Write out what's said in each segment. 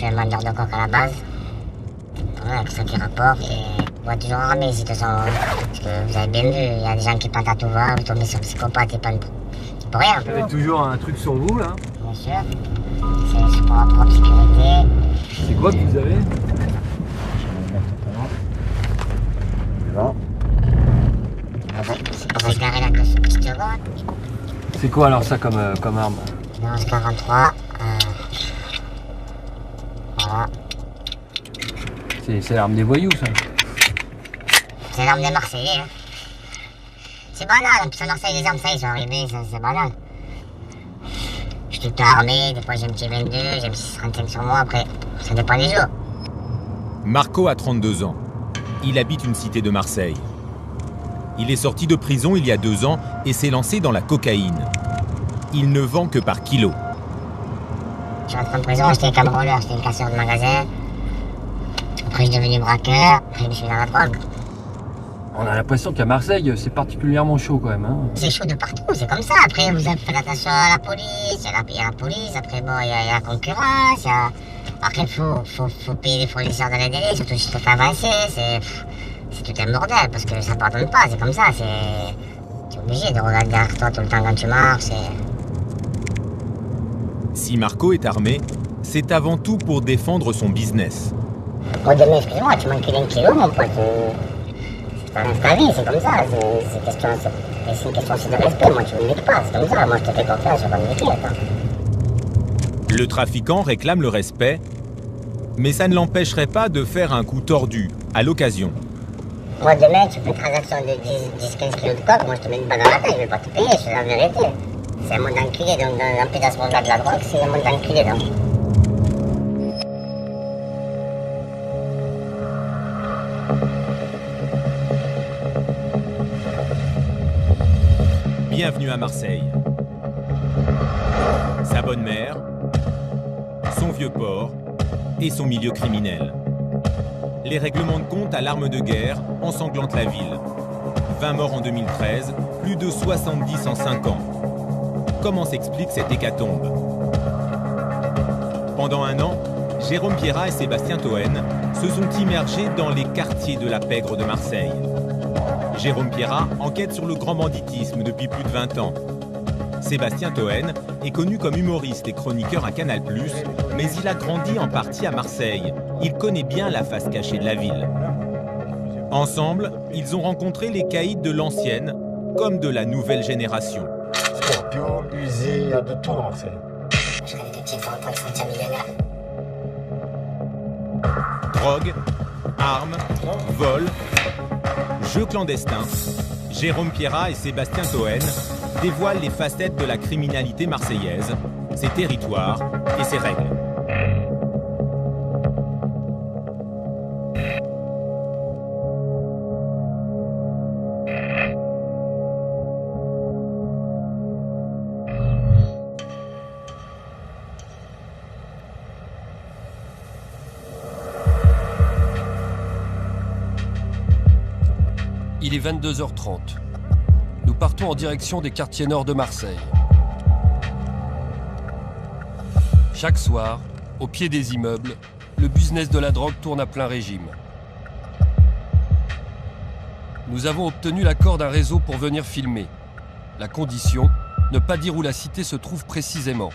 suis un vendeur de coke à la base. Voilà, avec ça qui rapporte. Et on va toujours armer ici de toute façon. Parce que vous avez bien vu, il y a des gens qui pendent à tout va, vous tombez sur psychopathe et pendent pour rien. Vous avez toujours un truc sur vous là? Bien sûr. C'est pour la propre sécurité. C'est quoi que vous avez? Bon. C'est pour se garer là que ce petit seconde. C'est quoi alors ça comme arme? Une 11-43. Voilà. C'est l'arme des voyous ça? C'est l'arme des Marseillais. Hein. C'est banal, en plus à Marseille les armes ça ils sont arrivés, c'est banal. Je suis tout le temps armé, des fois j'ai un petit 22, j'ai un petit 35 sur moi, après ça dépend des jours. Marco a 32 ans. Il habite une cité de Marseille. Il est sorti de prison il y a 2 ans et s'est lancé dans la cocaïne. Il ne vend que par kilo. Je suis rentré en prison, j'étais cambrioleur, j'étais un casseur de magasin. Après je suis devenu braqueur, après je me suis mis dans la drogue. On a l'impression qu'à Marseille, c'est particulièrement chaud quand même. Hein. C'est chaud de partout, c'est comme ça. Après, vous faites attention à la police, il y a la police, après bon, il y a la concurrence, après il faut payer les fournisseurs dans les délais, surtout si tu te fais avancer, c'est tout un bordel, parce que ça pardonne pas, c'est comme ça, tu es obligé de regarder derrière toi tout le temps quand tu marches. Si Marco est armé, c'est avant tout pour défendre son business. Bon, demain, excuse-moi, tu manques d'un kilo, mon pote. C'est ta vie, c'est comme ça, c'est une question aussi de respect, moi tu me niques pas, c'est comme ça, moi je te fais confiance, je vais pas me niquer, attends. Le trafiquant réclame le respect, mais ça ne l'empêcherait pas de faire un coup tordu, à l'occasion. Moi demain, tu fais une transaction de 10-15 kilos de coke, moi je te mets une balle dans la tête, je vais pas te payer, c'est la vérité. C'est un monde d'enculé, donc en plus dans ce monde-là de la drogue, c'est un monde d'enculé, donc. Bienvenue à Marseille. Sa bonne mère, son vieux port et son milieu criminel. Les règlements de compte à l'arme de guerre ensanglantent la ville. 20 morts en 2013, plus de 70 en 5 ans. Comment s'explique cette hécatombe? Pendant 1 an, Jérôme Pierrat et Sébastien Toen se sont immergés dans les quartiers de la pègre de Marseille. Jérôme Pierrat enquête sur le grand banditisme depuis plus de 20 ans. Sébastien Toen est connu comme humoriste et chroniqueur à Canal+, mais il a grandi en partie à Marseille. Il connaît bien la face cachée de la ville. Ensemble, ils ont rencontré les caïds de l'ancienne comme de la nouvelle génération. Scorpion, Uzi, il y a de tout à Marseille. J'avais des petites fois pour se sentir millionnaire. Drogue, armes, vol, jeux clandestins. Jérôme Pierrat et Sébastien Toen dévoilent les facettes de la criminalité marseillaise, ses territoires et ses règles. Il est 22h30. Nous partons en direction des quartiers nord de Marseille. Chaque soir, au pied des immeubles, le business de la drogue tourne à plein régime. Nous avons obtenu l'accord d'un réseau pour venir filmer. La condition, ne pas dire où la cité se trouve précisément.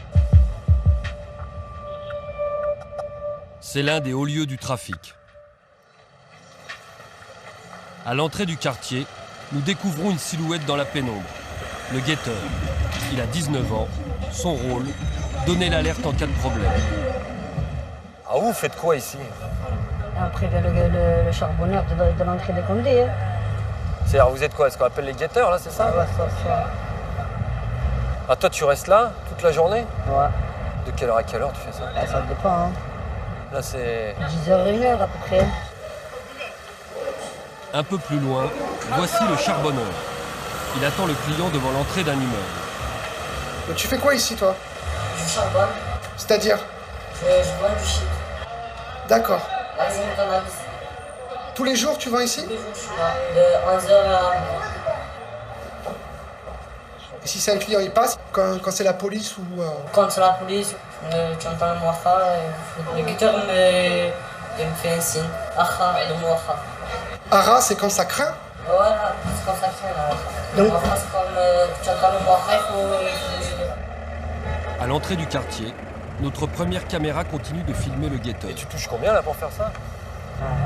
C'est l'un des hauts lieux du trafic. À l'entrée du quartier, nous découvrons une silhouette dans la pénombre. Le guetteur. Il a 19 ans. Son rôle, donner l'alerte en cas de problème. Ah, vous faites quoi ici? Après, le charbonneur de l'entrée des Condés. Hein. C'est-à-dire, vous êtes quoi? Ce qu'on appelle les guetteurs, là, c'est ça? Ouais, ça. Ah, toi, tu restes là, toute la journée? Ouais. De quelle heure à quelle heure tu fais ça? Bah, ça dépend. Hein. Là, c'est... 10h, 1h à peu près. Un peu plus loin, voici le charbonneur. Il attend le client devant l'entrée d'un immeuble. Mais tu fais quoi ici, toi? Je charbonne. C'est-à-dire? Je vends du shit. D'accord. Vas-y, mon cannabis. Tous les jours, tu vends ici? Tous les jours, je suis là. De 11h à... Et si c'est un client, il passe quand c'est la police ou... Quand c'est la police, tu entends le mouacha, le guetteur il me fait un signe. Acha, le mouacha. Ara, c'est quand ça craint? Voilà, c'est comme ça que c'est là. Le mouacha, c'est comme tu entends le mouacha, il faut... À l'entrée du quartier, notre première caméra continue de filmer le guetteur. Et tu touches combien là pour faire ça?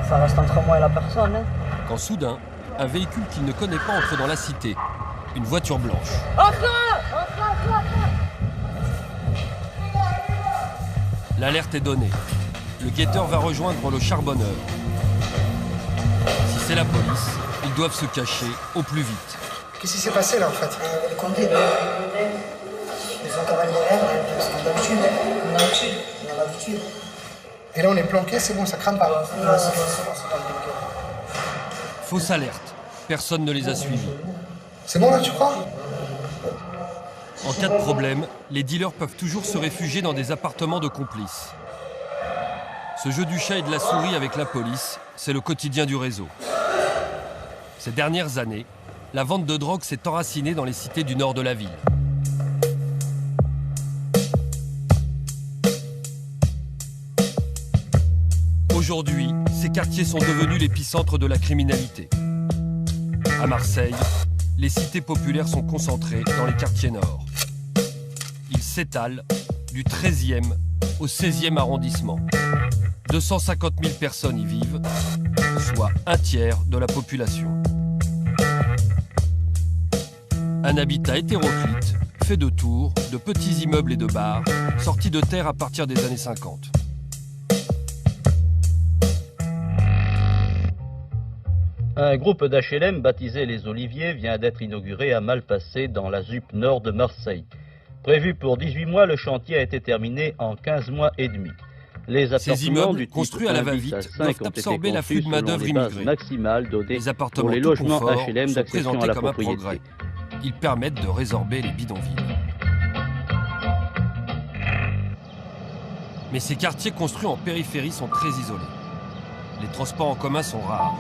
Ça reste entre moi et la personne. Hein. Quand soudain, un véhicule qu'il ne connaît pas entre dans la cité. Une voiture blanche. L'alerte est donnée. Le guetteur va rejoindre le charbonneur. Si c'est la police, ils doivent se cacher au plus vite. Qu'est-ce qui s'est passé là en fait? Le condé, ils ont cavalier l'air, parce qu'on a l'habitude. On a l'habitude. Et là on est planqué, c'est bon, ça crame pas. Non, c'est bon, c'est pas bloqué. Fausse alerte. Personne ne les a suivis. C'est bon là, tu crois? En cas de problème, les dealers peuvent toujours se réfugier dans des appartements de complices. Ce jeu du chat et de la souris avec la police, c'est le quotidien du réseau. Ces dernières années, la vente de drogue s'est enracinée dans les cités du nord de la ville. Aujourd'hui, ces quartiers sont devenus l'épicentre de la criminalité. À Marseille, les cités populaires sont concentrées dans les quartiers nord. Ils s'étalent du 13e au 16e arrondissement. 250 000 personnes y vivent, soit un tiers de la population. Un habitat hétéroclite, fait de tours, de petits immeubles et de bars, sortis de terre à partir des années 50. Un groupe d'HLM baptisé Les Oliviers vient d'être inauguré à Malpasset dans la ZUP nord de Marseille. Prévu pour 18 mois, le chantier a été terminé en 15 mois et demi. Les Ces immeubles, construits à la va-vite, doivent absorber l'afflux de main-d'œuvre immigrée. Les appartements les tout logements confort HLM sont d'accession présentés à la comme un propriété. progrès. Ils permettent de résorber les bidonvilles. Mais ces quartiers construits en périphérie sont très isolés. Les transports en commun sont rares.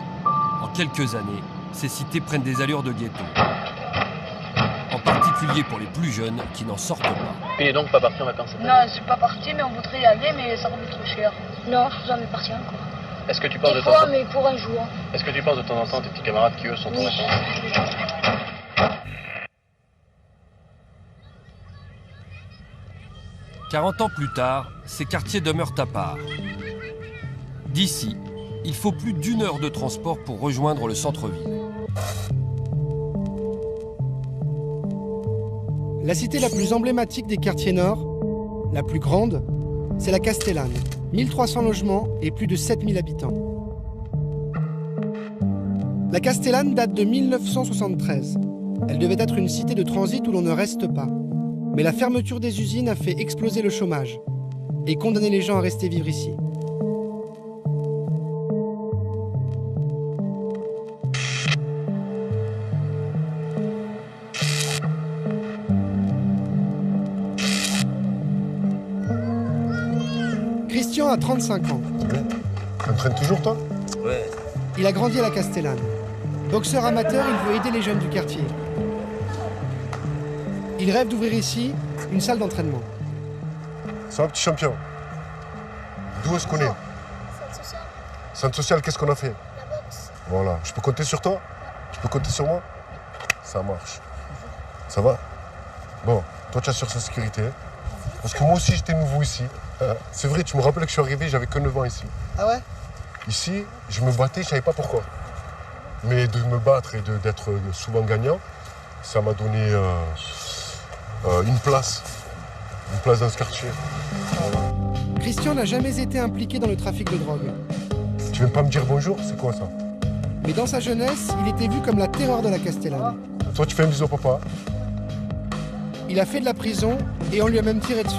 En quelques années, ces cités prennent des allures de ghetto. En particulier pour les plus jeunes qui n'en sortent pas. Tu n'es donc pas parti en vacances cette année? Non, je suis pas parti, mais on voudrait y aller, mais ça coûte trop cher. Non, je suis jamais parti encore. Est-ce que tu penses Des de temps fois, en temps mais pour un jour. Est-ce que tu penses de temps en temps tes petits camarades qui eux sont en Oui. vacances? 40 ans plus tard, ces quartiers demeurent à part. D'ici, il faut plus d'1 heure de transport pour rejoindre le centre-ville. La cité la plus emblématique des quartiers nord, la plus grande, c'est la Castellane. 1300 logements et plus de 7000 habitants. La Castellane date de 1973. Elle devait être une cité de transit où l'on ne reste pas. Mais la fermeture des usines a fait exploser le chômage et condamné les gens à rester vivre ici. Christian a 35 ans. Tu entraînes toujours, toi? Ouais. Il a grandi à la Castellane. Boxeur amateur, il veut aider les jeunes du quartier. Il rêve d'ouvrir ici une salle d'entraînement. C'est un petit champion. D'où est-ce qu'on est? Centre social, qu'est-ce qu'on a fait? La boxe. Voilà. Je peux compter sur toi? Tu peux compter sur moi? Ça marche. Ça va? Bon, toi tu assures sa sécurité. Parce que moi aussi j'étais nouveau ici. C'est vrai, tu me rappelles que je suis arrivé, j'avais que 9 ans ici. Ah ouais? Ici, je me battais, je savais pas pourquoi. Mais de me battre et d'être souvent gagnant, ça m'a donné une place dans ce quartier. Christian n'a jamais été impliqué dans le trafic de drogue. Tu viens pas me dire bonjour? C'est quoi ça? Mais dans sa jeunesse, il était vu comme la terreur de la Castellane. Toi, tu fais un bisou au papa. Il a fait de la prison et on lui a même tiré dessus.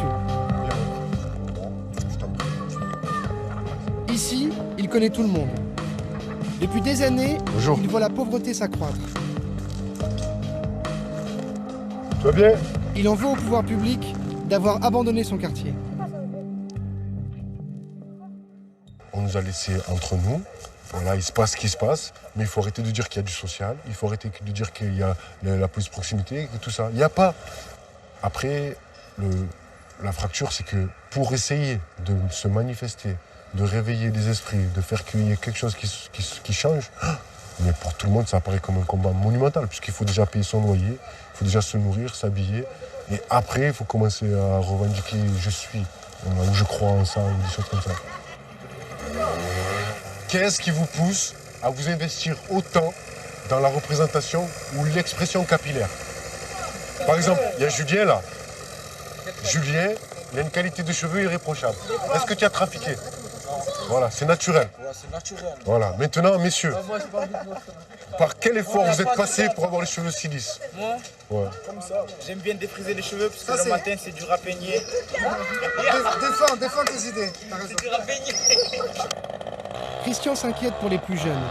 Ici, il connaît tout le monde. Depuis des années, Bonjour. il voit la pauvreté s'accroître. Tu vas bien? Il en veut au pouvoir public d'avoir abandonné son quartier. On nous a laissés entre nous, Voilà, il se passe ce qui se passe, mais il faut arrêter de dire qu'il y a du social, il faut arrêter de dire qu'il y a la police de proximité et tout ça. Il n'y a pas. Après, la fracture, c'est que pour essayer de se manifester, de réveiller les esprits, de faire qu'il y ait quelque chose qui change, mais pour tout le monde, ça apparaît comme un combat monumental, puisqu'il faut déjà payer son loyer, il faut déjà se nourrir, s'habiller, et après, il faut commencer à revendiquer « je suis », ou « je crois en ça », ou des choses comme ça. Qu'est-ce qui vous pousse à vous investir autant dans la représentation ou l'expression capillaire? Par exemple, il y a Julien là. Julien, il a une qualité de cheveux irréprochable. Est-ce que tu as trafiqué? Voilà, c'est naturel. Ouais, c'est naturel. Voilà, maintenant, messieurs, par quel effort vous êtes passé pour avoir les cheveux si lisses? Moi, ouais. Comme ça. J'aime bien défriser les cheveux parce que le matin, c'est dur à peigner. Défends tes idées. C'est dur à peigner. Christian s'inquiète pour les plus jeunes.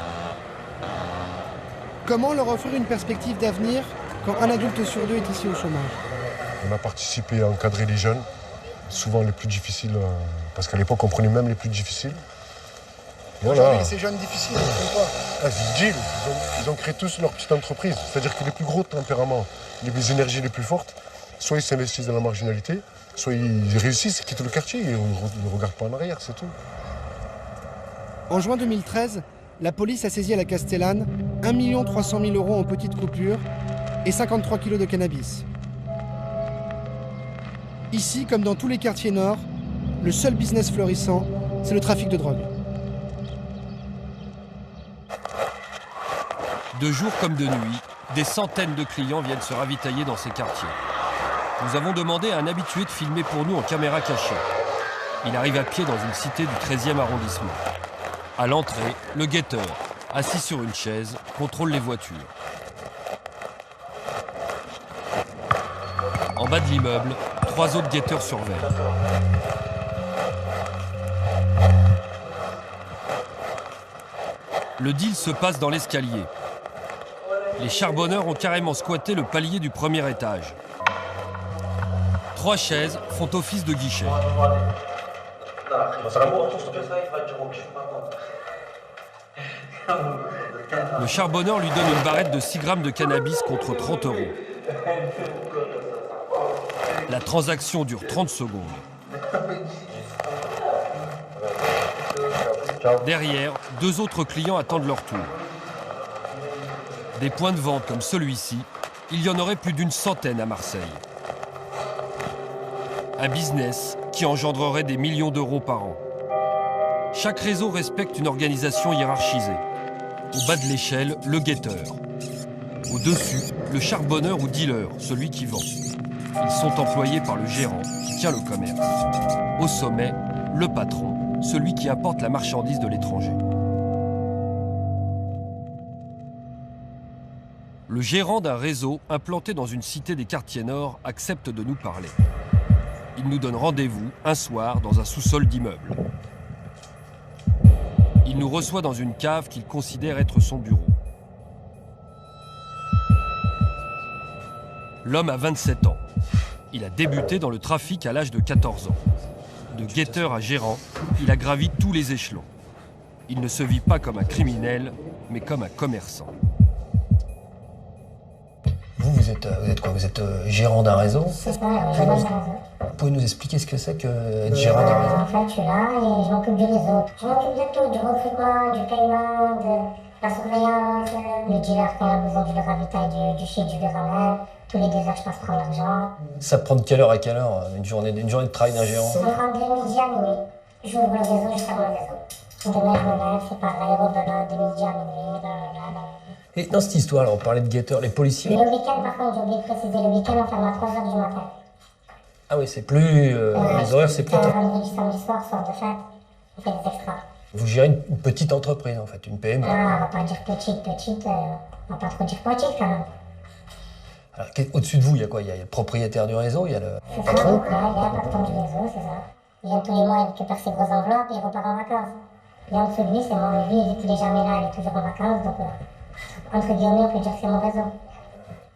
Comment leur offrir une perspective d'avenir quand un adulte sur deux est ici au chômage? On a participé à encadrer les jeunes, souvent les plus difficiles, parce qu'à l'époque on prenait même les plus difficiles. Voilà. Aujourd'hui, ces jeunes difficiles, ils font quoi? Ils ont créé tous leur petite entreprise. C'est-à-dire que les plus gros tempéraments, les énergies les plus fortes, soit ils s'investissent dans la marginalité, soit ils réussissent, ils quittent le quartier et on ne regarde pas en arrière, c'est tout. En juin 2013, la police a saisi à la Castellane 1 300 000 € en petites coupures et 53 kilos de cannabis. Ici, comme dans tous les quartiers nord, le seul business florissant, c'est le trafic de drogue. De jour comme de nuit, des centaines de clients viennent se ravitailler dans ces quartiers. Nous avons demandé à un habitué de filmer pour nous en caméra cachée. Il arrive à pied dans une cité du 13e arrondissement. À l'entrée, le guetteur, assis sur une chaise, contrôle les voitures. En bas de l'immeuble, 3 autres guetteurs surveillent. Le deal se passe dans l'escalier. Les charbonneurs ont carrément squatté le palier du premier étage. 3 chaises font office de guichet. Le charbonneur lui donne une barrette de 6 grammes de cannabis contre 30 €. La transaction dure 30 secondes. Derrière, 2 autres clients attendent leur tour. Des points de vente comme celui-ci, il y en aurait plus d'une centaine à Marseille. Un business qui engendrerait des millions d'euros par an. Chaque réseau respecte une organisation hiérarchisée. Au bas de l'échelle, le guetteur. Au-dessus, le charbonneur ou dealer, celui qui vend. Ils sont employés par le gérant qui tient le commerce. Au sommet, le patron, celui qui apporte la marchandise de l'étranger. Le gérant d'un réseau implanté dans une cité des quartiers nord accepte de nous parler. Il nous donne rendez-vous un soir dans un sous-sol d'immeuble. Il nous reçoit dans une cave qu'il considère être son bureau. L'homme a 27 ans. Il a débuté dans le trafic à l'âge de 14 ans. De guetteur à gérant, il a gravi tous les échelons. Il ne se vit pas comme un criminel, mais comme un commerçant. Vous êtes quoi? Vous êtes gérant d'un réseau? C'est ça, gérant d'un réseau. Vous pouvez nous expliquer ce que c'est qu'être gérant d'un réseau? En fait, je suis là et je m'occupe du réseau. Je m'occupe de tout, du recrutement, du paiement, de la surveillance. Le dealer, quand il a besoin, je le ravitaille du shit, je le ramène. Tous les 2 heures, je passe prendre l'argent. Ça prend de quelle heure à quelle heure une journée de travail d'un gérant? Ça prend de midi à minuit. J'ouvre le réseau, je ferme le réseau. Demain, je me lève, c'est pareil, rebelote de midi à minuit, blablabla. Et dans cette histoire, on parlait de guetteurs, les policiers. Le week-end, par contre, j'ai oublié de préciser, le week-end, on ferme à 3 heures du matin. Ah oui, c'est plus. Les horaires, c'est plus tard. Vendredi, samedi soir, soir de fête, on fait des extras. Vous gérez une petite entreprise, en fait, une PME. Ah, on va pas dire petite, on va pas trop dire petite quand même. Alors, au-dessus de vous, il y a quoi? Il y a le propriétaire du réseau, il y a le C'est ça, patron. il y a le patron du réseau, c'est ça. Il vient tous les mois, il récupère ses grosses enveloppes et il repart en vacances. Et en dessous de lui, c'est moi. Lui, il est jamais là, il est toujours en vacances, donc entre guillemets, on peut dire que c'est mon réseau.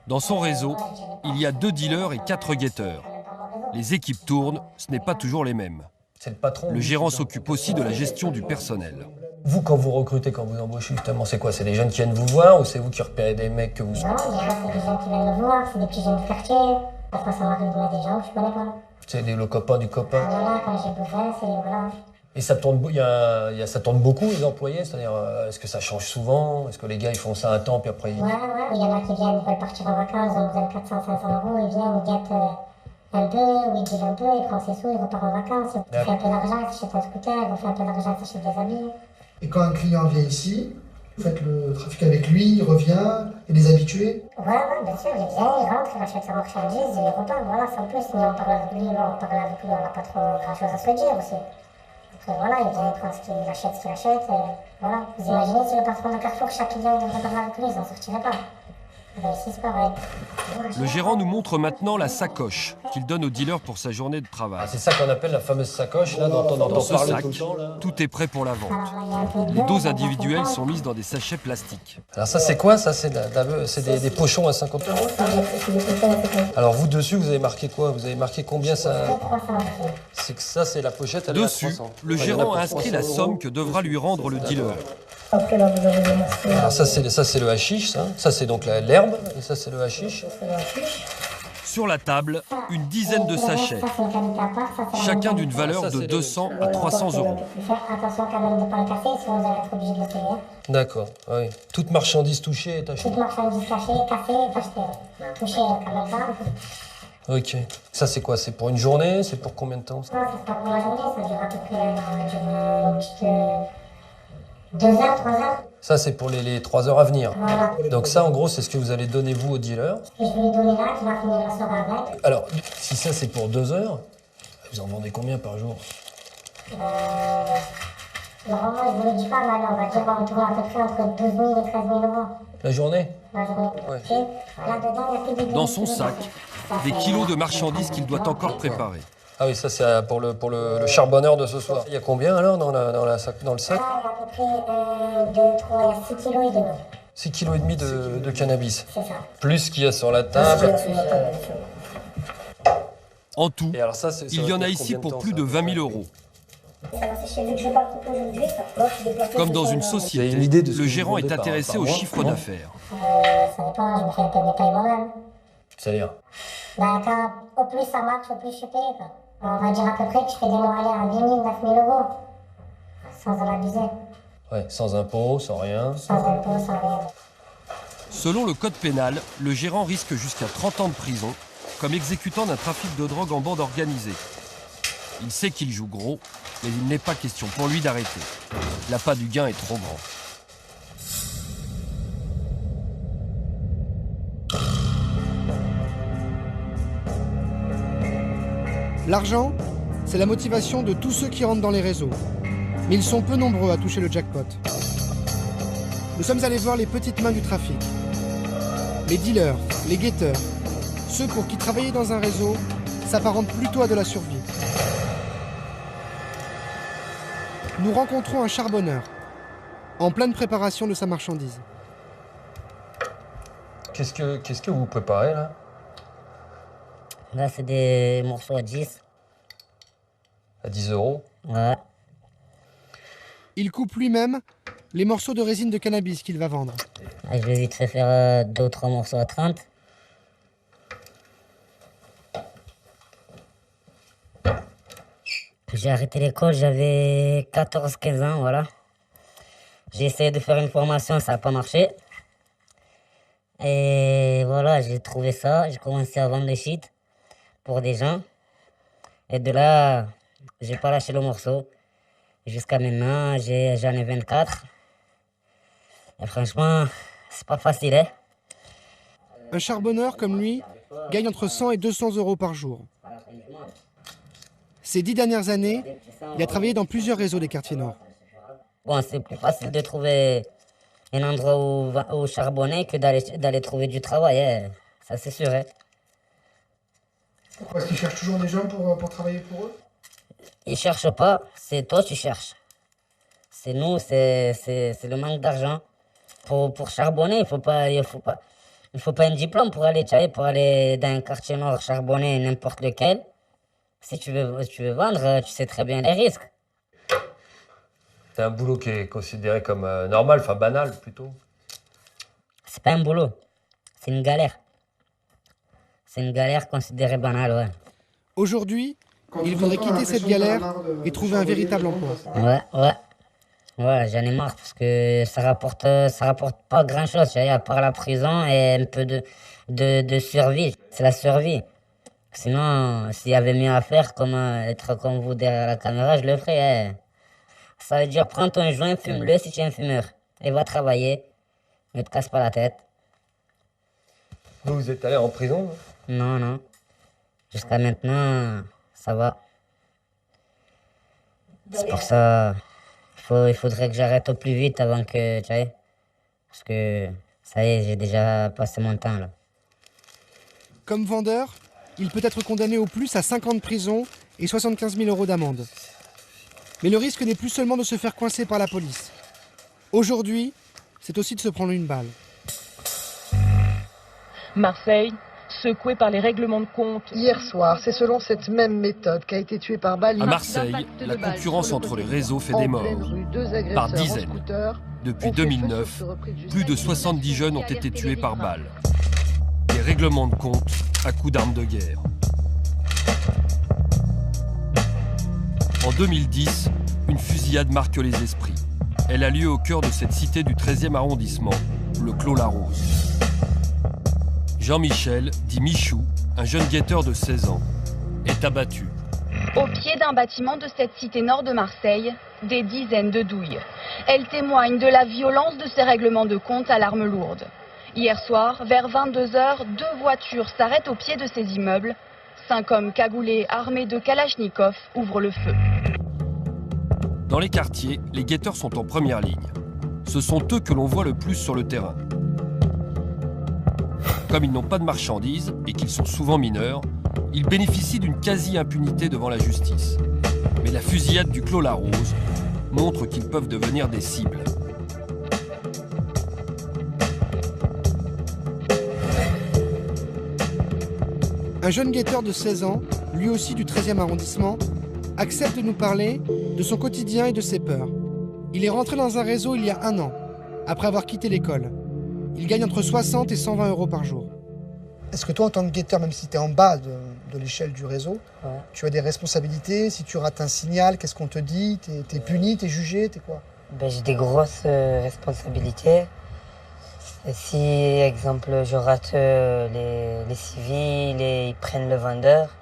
Dans son réseau, il y a 2 dealers et 4 guetteurs. Les équipes tournent, ce n'est pas toujours les mêmes. C'est le patron. Le gérant s'occupe aussi de la gestion du personnel. Vous, quand vous recrutez, quand vous embauchez, justement, c'est quoi? C'est des jeunes qui viennent vous voir ou c'est vous qui repérez des mecs que vous... Non, c'est des gens qui viennent me voir, c'est des petits jeunes du quartier. Parfois, ça m'arrive de mettre des gens que je connais pas. C'est le copain du copain. Voilà, quand j'ai besoin, c'est... Voilà. Et ça tourne, ça tourne beaucoup, les employés? C'est-à-dire, est-ce que ça change souvent? Est-ce que les gars, ils font ça un temps, puis après... Ouais, il y en a qui viennent, ils veulent partir en vacances, ils ont besoin de 400-500 €, ils viennent, ils gâtent un peu, ou ils dealent un peu, ils prennent ses sous, ils repartent en vacances, ils font un peu d'argent, ils s'achètent un scooter, ils refont un peu d'argent, ils s'achètent des habits. Et quand un client vient ici, vous faites le trafic avec lui, il revient, et les habitués? Ouais, bien sûr, il vient, il rentre, il achète sa marchandise, il repart, voilà, sans plus, nous on parle avec lui, on n'a pas trop grand-chose à se dire aussi. Après, voilà, il vient, il prend ce qu'il achète, et voilà. Vous imaginez si le patron de Carrefour, chaque client devrait parler avec lui, ils n'en sortiraient pas. Ben, ici, c'est pareil. Le gérant nous montre maintenant la sacoche qu'il donne au dealer pour sa journée de travail. C'est ça qu'on appelle la fameuse sacoche, là, dont on Dans entend ce parler sac, tout le temps, là. tout est prêt pour la vente. Les doses individuelles sont mises dans des sachets plastiques. Alors ça, c'est quoi? Ça, c'est des pochons à 50 €. Alors vous, dessus, vous avez marqué quoi? Vous avez marqué combien ça... C'est que ça, c'est la pochette, elle est à Dessus, 300. le gérant a inscrit la somme que devra lui rendre le dealer. Alors ça, c'est le hashish, ça. Ça, c'est donc l'herbe, et ça, c'est le hashish. Sur la table, une dizaine de sachets, chacun d'une valeur de 200 à 300 €. Attention quand même de ne pas le casser, sinon vous allez être obligé de le payer. D'accord, oui. Toute marchandise touchée est achetée. Toute marchandise cachée, cassée est achetée. Touchée quand même pas. Ok. Ça, c'est quoi? C'est pour une journée? C'est pour combien de temps? Non, c'est pas pour la journée, ça dure à peu près 2 heures, 3 heures. Ça, c'est pour les 3 heures à venir. Voilà. Donc ça, en gros, c'est ce que vous allez donner, vous, au dealer. Et je vais lui donner là, qui va finir la soirée avec. Alors, si ça, c'est pour 2 heures, vous en vendez combien par jour? Normalement, je vous le dis pas, mais on va dire on tourne à peu près entre 12 000 et 13 000 €. La journée? La journée. Ouais. Là-dedans, il y a que des... Dans son sac, des kilos de marchandises qu'il doit encore préparer. Ah oui, ça, c'est pour le charbonneur de ce soir. Il y a combien, alors, dans le sac? Il y a à peu près 1, 2, 3, il y a 6 kilos et demi. 6,5 kg de cannabis. C'est ça. Plus ce qu'il y a sur la table. En tout, Et alors ça, il y en a ici pour plus de 20 000 €. Ça va sécher, vu que je ne vais pas le couper aujourd'hui, ça va se déplacer. Comme dans une Vous avez société, une idée de ce le que gérant vous est vendez intéressé par au mois, chiffre non d'affaires. Ça dépend, je me fais un peu de détail moi-même. C'est-à-dire? Au plus ça marche, au plus je paye. Quoi. On va dire à peu près que je fais des mois aller à 10 000, 9 000 €. Sans en abuser. Ouais, sans impôt, sans rien. Sans impôt, sans rien. Selon le code pénal, le gérant risque jusqu'à 30 ans de prison comme exécutant d'un trafic de drogue en bande organisée. Il sait qu'il joue gros, mais il n'est pas question pour lui d'arrêter. L'appât du gain est trop grand. L'argent, c'est la motivation de tous ceux qui rentrent dans les réseaux. Mais ils sont peu nombreux à toucher le jackpot. Nous sommes allés voir les petites mains du trafic. Les dealers, les guetteurs, ceux pour qui travailler dans un réseau s'apparente plutôt à de la survie. Nous rencontrons un charbonneur, en pleine préparation de sa marchandise. Qu'est-ce que vous préparez, là? Là, c'est des morceaux à 10. À 10 €? Ouais. Il coupe lui-même les morceaux de résine de cannabis qu'il va vendre. Je vais vite fait faire 2 ou 3 morceaux à 30. J'ai arrêté l'école, j'avais 14-15 ans, voilà. J'ai essayé de faire une formation, ça n'a pas marché. Et voilà, j'ai trouvé ça, j'ai commencé à vendre le shit pour des gens. Et de là, j'ai pas lâché le morceau. Jusqu'à maintenant, j'en ai 24. Et franchement, c'est pas facile, hein. Un charbonneur comme lui gagne entre 100 et 200 € par jour. Ces 10 dernières années, il a travaillé dans plusieurs réseaux des quartiers nord. Bon, c'est plus facile de trouver un endroit où charbonner que d'aller trouver du travail, hein. Ça c'est sûr. Hein. Pourquoi est-ce qu'ils cherchent toujours des gens pour travailler pour eux? Ils cherchent pas, c'est toi tu cherches. C'est nous, c'est le manque d'argent. Pour charbonner, il faut pas un diplôme pour aller dans un quartier nord charbonner n'importe lequel. Si tu veux vendre, tu sais très bien les risques. C'est un boulot qui est considéré comme normal, enfin banal plutôt. C'est pas un boulot, c'est une galère. C'est une galère considérée banale, ouais. Aujourd'hui, il faudrait quitter cette galère et trouver un véritable emploi. Ouais, j'en ai marre parce que ça rapporte pas grand chose, à part la prison et un peu de survie. C'est la survie. Sinon, s'il y avait mieux à faire, comme être comme vous derrière la caméra, je le ferais. Ça veut dire prends ton joint, fume-le si tu es un fumeur. Et va travailler. Ne te casse pas la tête. Vous êtes allé en prison? Non. Jusqu'à maintenant, ça va. C'est pour ça, il faudrait que j'arrête au plus vite avant que, tu sais. Parce que, ça y est, j'ai déjà passé mon temps, là. Comme vendeur, il peut être condamné au plus à 5 ans de prison et 75 000 € d'amende. Mais le risque n'est plus seulement de se faire coincer par la police. Aujourd'hui, c'est aussi de se prendre une balle. Marseille, secoué par les règlements de compte. Hier soir, c'est selon cette même méthode qu'a été tué par balle. À Marseille, la concurrence entre les réseaux fait des morts, par dizaines. Depuis 2009, plus de 70 jeunes ont été tués par balle. Des règlements de compte à coups d'armes de guerre. En 2010, une fusillade marque les esprits. Elle a lieu au cœur de cette cité du 13e arrondissement, le Clos-la-Rose. Jean-Michel, dit Michou, un jeune guetteur de 16 ans, est abattu. Au pied d'un bâtiment de cette cité nord de Marseille, des dizaines de douilles. Elles témoignent de la violence de ces règlements de compte à l'arme lourde. Hier soir, vers 22h, 2 voitures s'arrêtent au pied de ces immeubles. 5 hommes cagoulés armés de Kalachnikov ouvrent le feu. Dans les quartiers, les guetteurs sont en première ligne. Ce sont eux que l'on voit le plus sur le terrain. Comme ils n'ont pas de marchandises et qu'ils sont souvent mineurs, ils bénéficient d'une quasi-impunité devant la justice. Mais la fusillade du Clos-la-Rose montre qu'ils peuvent devenir des cibles. Un jeune guetteur de 16 ans, lui aussi du 13e arrondissement, accepte de nous parler de son quotidien et de ses peurs. Il est rentré dans un réseau il y a 1 an, après avoir quitté l'école. Il gagne entre 60 et 120 € par jour. Est-ce que toi, en tant que guetteur, même si tu es en bas de l'échelle du réseau, tu as des responsabilités? Si tu rates un signal, qu'est-ce qu'on te dit? T'es puni, t'es jugé, t'es quoi? J'ai des grosses responsabilités. Et si, exemple, je rate les civils et ils prennent le vendeur,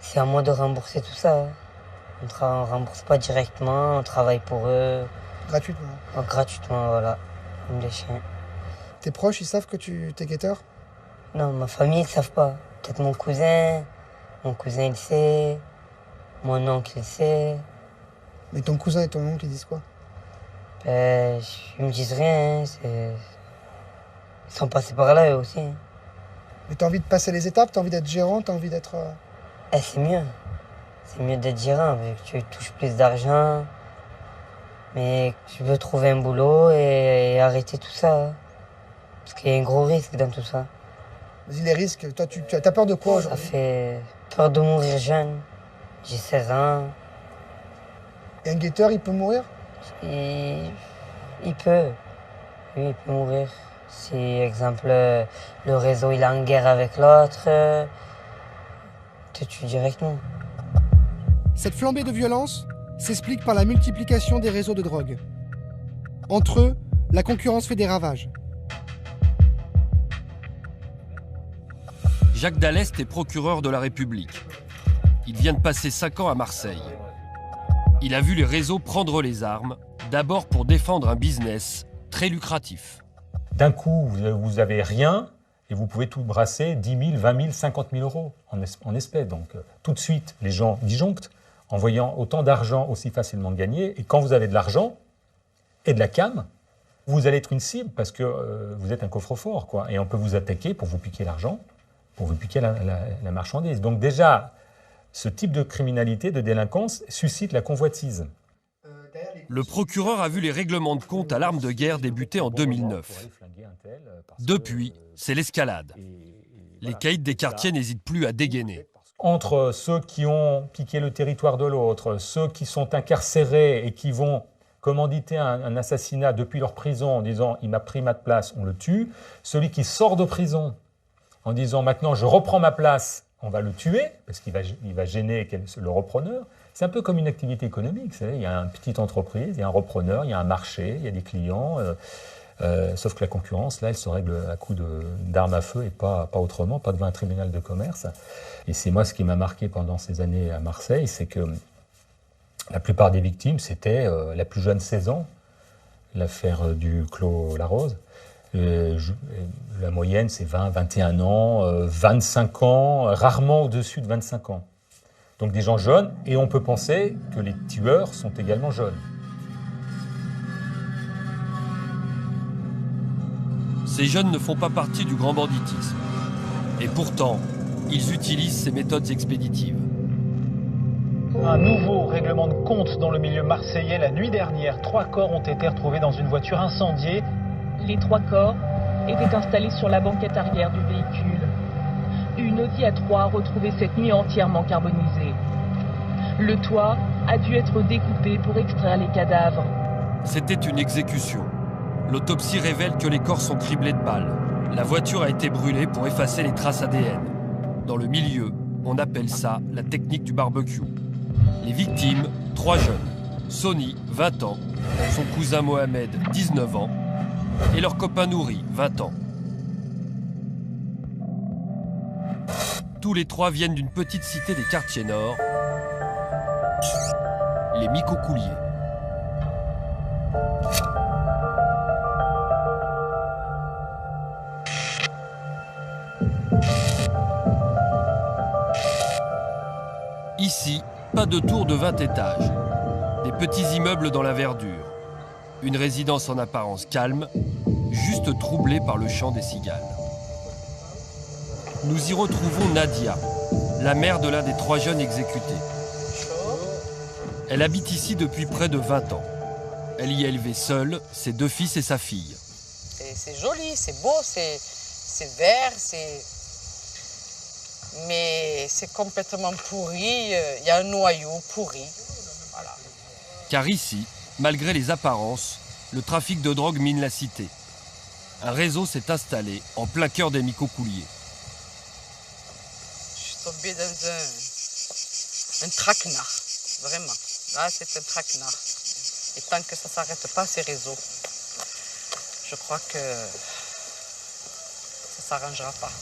c'est à moi de rembourser tout ça. On ne rembourse pas directement, on travaille pour eux. Gratuitement? Gratuitement, voilà, comme des chiens. Tes proches, ils savent que tu es guetteur? Non, ma famille, ils ne savent pas. Peut-être mon cousin il sait, mon oncle il sait. Mais ton cousin et ton oncle, ils disent quoi? Ils me disent rien, ils sont passés par là eux aussi. Mais t'as envie de passer les étapes, t'as envie d'être gérant, t'as envie d'être... C'est mieux. C'est mieux d'être gérant, vu que tu touches plus d'argent. Mais je veux trouver un boulot et arrêter tout ça. Parce qu'il y a un gros risque dans tout ça. Vas-y, les risques, toi, t'as peur de quoi aujourd'hui? Ça fait peur de mourir jeune. J'ai 16 ans. Et un guetteur, il peut mourir? Il peut. Oui, il peut mourir. Si, exemple, le réseau il est en guerre avec l'autre, te tue directement. Cette flambée de violence s'explique par la multiplication des réseaux de drogue. Entre eux, la concurrence fait des ravages. Jacques Dallest est procureur de la République. Il vient de passer 5 ans à Marseille. Il a vu les réseaux prendre les armes, d'abord pour défendre un business très lucratif. D'un coup, vous avez rien et vous pouvez tout brasser 10 000, 20 000, 50 000 € en espèces. Donc tout de suite, les gens disjonctent en voyant autant d'argent aussi facilement gagné. Et quand vous avez de l'argent et de la cam, vous allez être une cible parce que vous êtes un coffre-fort, quoi. Et on peut vous attaquer pour vous piquer l'argent, pour vous piquer la marchandise. Donc déjà, ce type de criminalité, de délinquance, suscite la convoitise. Le procureur a vu les règlements de compte à l'arme de guerre débuter en 2009. Depuis, c'est l'escalade. Les caïds des quartiers n'hésitent plus à dégainer. Entre ceux qui ont piqué le territoire de l'autre, ceux qui sont incarcérés et qui vont commanditer un assassinat depuis leur prison en disant « il m'a pris ma place, on le tue », celui qui sort de prison en disant « maintenant je reprends ma place, on va le tuer », parce qu'il va gêner le repreneur. C'est un peu comme une activité économique. Vous savez, il y a une petite entreprise, il y a un repreneur, il y a un marché, il y a des clients. Sauf que la concurrence, là, elle se règle à coups d'armes à feu et pas autrement, pas devant un tribunal de commerce. Et c'est moi ce qui m'a marqué pendant ces années à Marseille, c'est que la plupart des victimes, c'était la plus jeune 16 ans, l'affaire du Clos Larose. La moyenne, c'est 20, 21 ans, 25 ans, rarement au-dessus de 25 ans. Donc des gens jeunes, et on peut penser que les tueurs sont également jeunes. Ces jeunes ne font pas partie du grand banditisme. Et pourtant, ils utilisent ces méthodes expéditives. Un nouveau règlement de compte dans le milieu marseillais. La nuit dernière, 3 corps ont été retrouvés dans une voiture incendiée. Les 3 corps étaient installés sur la banquette arrière du véhicule. Une Audi A3 retrouvée cette nuit entièrement carbonisée. Le toit a dû être découpé pour extraire les cadavres. C'était une exécution. L'autopsie révèle que les corps sont criblés de balles. La voiture a été brûlée pour effacer les traces ADN. Dans le milieu, on appelle ça la technique du barbecue. Les victimes, 3 jeunes. Sony, 20 ans, son cousin Mohamed, 19 ans, et leur copain Nouri, 20 ans. Tous les 3 viennent d'une petite cité des quartiers nord, les Micocouliers. Ici, pas de tour de 20 étages. Des petits immeubles dans la verdure. Une résidence en apparence calme, juste troublée par le chant des cigales. Nous y retrouvons Nadia, la mère de l'un des 3 jeunes exécutés. Elle habite ici depuis près de 20 ans. Elle y a élevé seule ses 2 fils et sa fille. C'est joli, c'est beau, c'est vert, mais c'est complètement pourri. Il y a un noyau pourri. Voilà. Car ici, malgré les apparences, le trafic de drogue mine la cité. Un réseau s'est installé en plein cœur des Micocouliers. Je suis tombée dans un traquenard, vraiment. Là, c'est un traquenard. Et tant que ça ne s'arrête pas, ces réseaux, je crois que ça ne s'arrangera pas.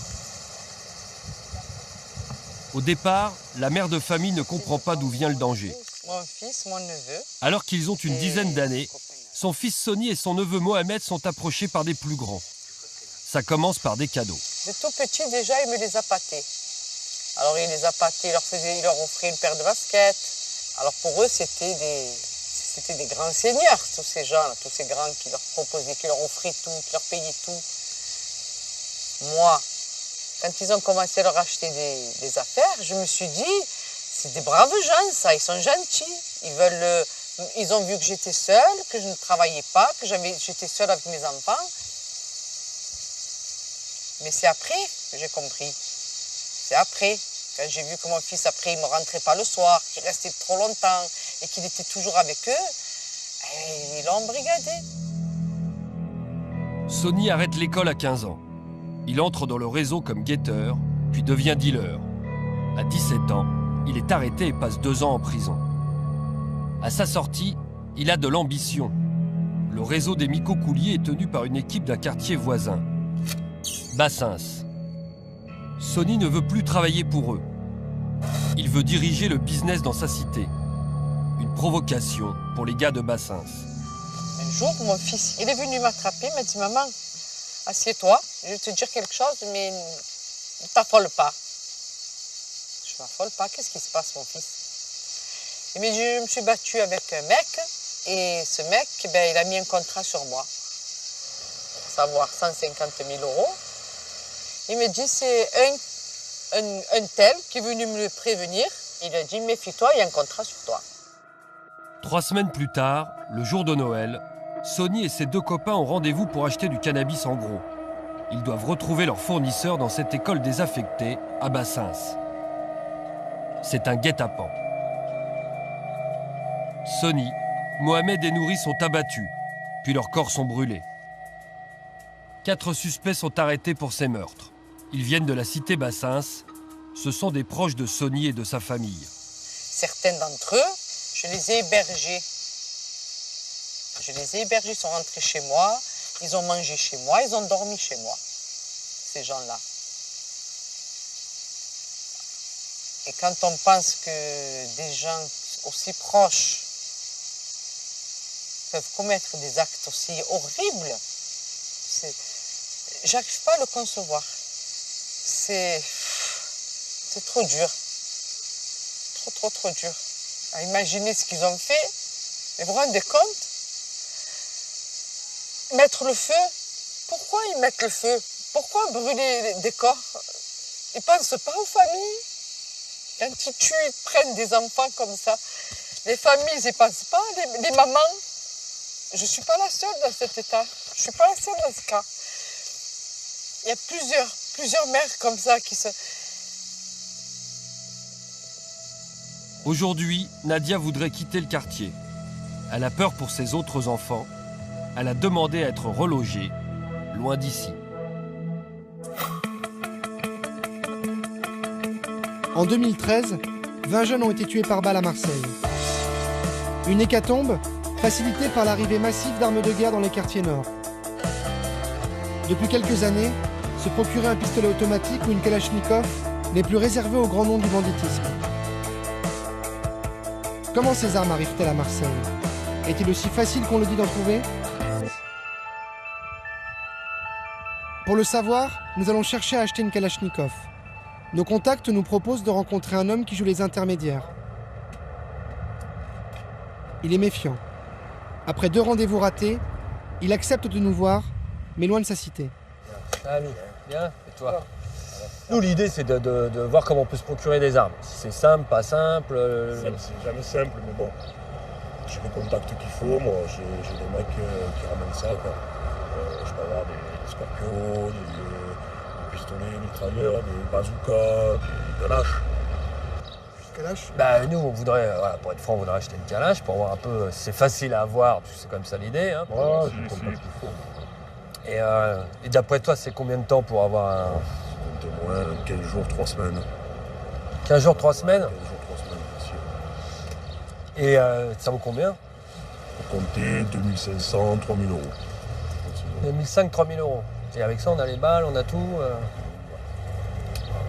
Au départ, la mère de famille ne comprend pas d'où vient le danger. Mon fils, mon neveu. Alors qu'ils ont une dizaine d'années, son fils Sony et son neveu Mohamed sont approchés par des plus grands. Ça commence par des cadeaux. De tout petit, déjà, il me les a pâtés. Alors, il les a pâtés, il leur offrait une paire de baskets. Alors, pour eux, c'était des grands seigneurs, tous ces gens, tous ces grands qui leur proposaient, qui leur offraient tout, qui leur payaient tout. Moi, quand ils ont commencé à leur acheter des affaires, je me suis dit, c'est des braves gens, ça, ils sont gentils. Ils ont vu que j'étais seule, que je ne travaillais pas, que j'étais seule avec mes enfants. Mais c'est après que j'ai compris. C'est après, quand j'ai vu que mon fils, après, il ne rentrait pas le soir, qu'il restait trop longtemps et qu'il était toujours avec eux, ils l'ont embrigadé. Sony arrête l'école à 15 ans. Il entre dans le réseau comme guetteur, puis devient dealer. À 17 ans, il est arrêté et passe 2 ans en prison. À sa sortie, il a de l'ambition. Le réseau des Micocouliers est tenu par une équipe d'un quartier voisin, Bassins. Sony ne veut plus travailler pour eux. Il veut diriger le business dans sa cité. Une provocation pour les gars de Bassins. Un jour, mon fils, il est venu m'attraper, il m'a dit « Maman, assieds-toi, je vais te dire quelque chose, mais ne t'affole pas. » Je ne m'affole pas, qu'est-ce qui se passe, mon fils? Il m'a dit « Je me suis battue avec un mec, et ce mec, il a mis un contrat sur moi, à savoir 150 000 €. Il me dit « C'est un tel qui est venu me le prévenir. Il a dit « Méfie-toi, il y a un contrat sur toi. » 3 semaines plus tard, le jour de Noël, Sony et ses 2 copains ont rendez-vous pour acheter du cannabis en gros. Ils doivent retrouver leur fournisseur dans cette école désaffectée à Bassins. C'est un guet-apens. Sony Mohamed et Nouri sont abattus, puis leurs corps sont brûlés. 4 suspects sont arrêtés pour ces meurtres. Ils viennent de la cité Bassins. Ce sont des proches de Sony et de sa famille. Certains d'entre eux, je les ai hébergés. Ils sont rentrés chez moi, ils ont mangé chez moi, ils ont dormi chez moi, ces gens-là. Et quand on pense que des gens aussi proches peuvent commettre des actes aussi horribles, j'arrive pas à le concevoir. C'est trop dur. Trop dur. À imaginer ce qu'ils ont fait. Mais vous vous rendez compte? Mettre le feu. Pourquoi ils mettent le feu? Pourquoi brûler des corps? Ils ne pensent pas aux familles. Quand ils tuent, ils prennent des enfants comme ça. Les familles, ils n'y pensent pas. Les mamans. Je ne suis pas la seule dans cet état. Je ne suis pas la seule dans ce cas. Il y a plusieurs mères comme ça qui se... Aujourd'hui, Nadia voudrait quitter le quartier. Elle a peur pour ses autres enfants. Elle a demandé à être relogée, loin d'ici. En 2013, 20 jeunes ont été tués par balle à Marseille. Une hécatombe facilitée par l'arrivée massive d'armes de guerre dans les quartiers nord. Depuis quelques années, se procurer un pistolet automatique ou une Kalachnikov n'est plus réservé au grand nom du banditisme. Comment ces armes arrivent-elles à Marseille? Est-il aussi facile qu'on le dit d'en trouver? Pour le savoir, nous allons chercher à acheter une Kalachnikov. Nos contacts nous proposent de rencontrer un homme qui joue les intermédiaires. Il est méfiant. Après 2 rendez-vous ratés, il accepte de nous voir, mais loin de sa cité. Salut, bien, et toi? Nous, l'idée, c'est de voir comment on peut se procurer des armes. Si c'est simple, pas simple. C'est jamais simple, mais bon. J'ai les contacts qu'il faut, moi. J'ai des mecs qui ramènent ça, quoi. Je peux avoir des scorpions, des pistolets, des mitrailleurs, des bazookas, des kalash. Kalash? Bah, nous, on voudrait, voilà, pour être franc, on voudrait acheter une kalash pour voir un peu. C'est facile à avoir, parce que c'est comme ça l'idée. Hein, voilà, j'ai les contacts qu'il faut. Et d'après toi, c'est combien de temps pour avoir un. De moins 15 jours, 3 semaines. 15 jours, 3 semaines? 15 jours, 3 semaines, bien sûr. Et ça vaut combien? Pour compter 2500, 3000 euros. 2500, 3000 euros. Et avec ça, on a les balles, on a tout.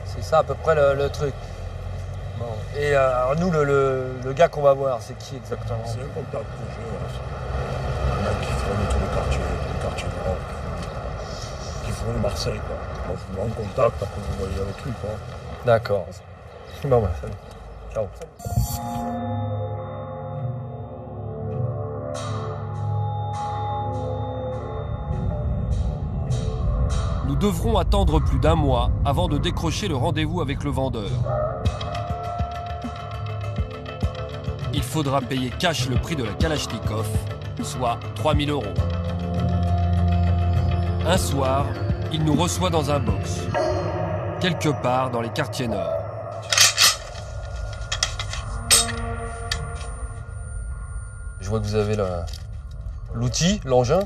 C'est ça à peu près le truc. Bon. Et alors nous, le gars qu'on va voir, c'est qui exactement? C'est un contact que j'ai. Il y en a qui font tous les quartiers nord, qui font Marseille, quoi. Moi, je vous mets en contact, après vous voyez avec lui, quoi. D'accord. Bon, bah, salut. Ciao. Nous devrons attendre plus d'1 mois avant de décrocher le rendez-vous avec le vendeur. Il faudra payer cash le prix de la Kalachnikov, soit 3000 euros. Un soir, il nous reçoit dans un box, quelque part dans les quartiers nord. Je vois que vous avez l'outil, l'engin.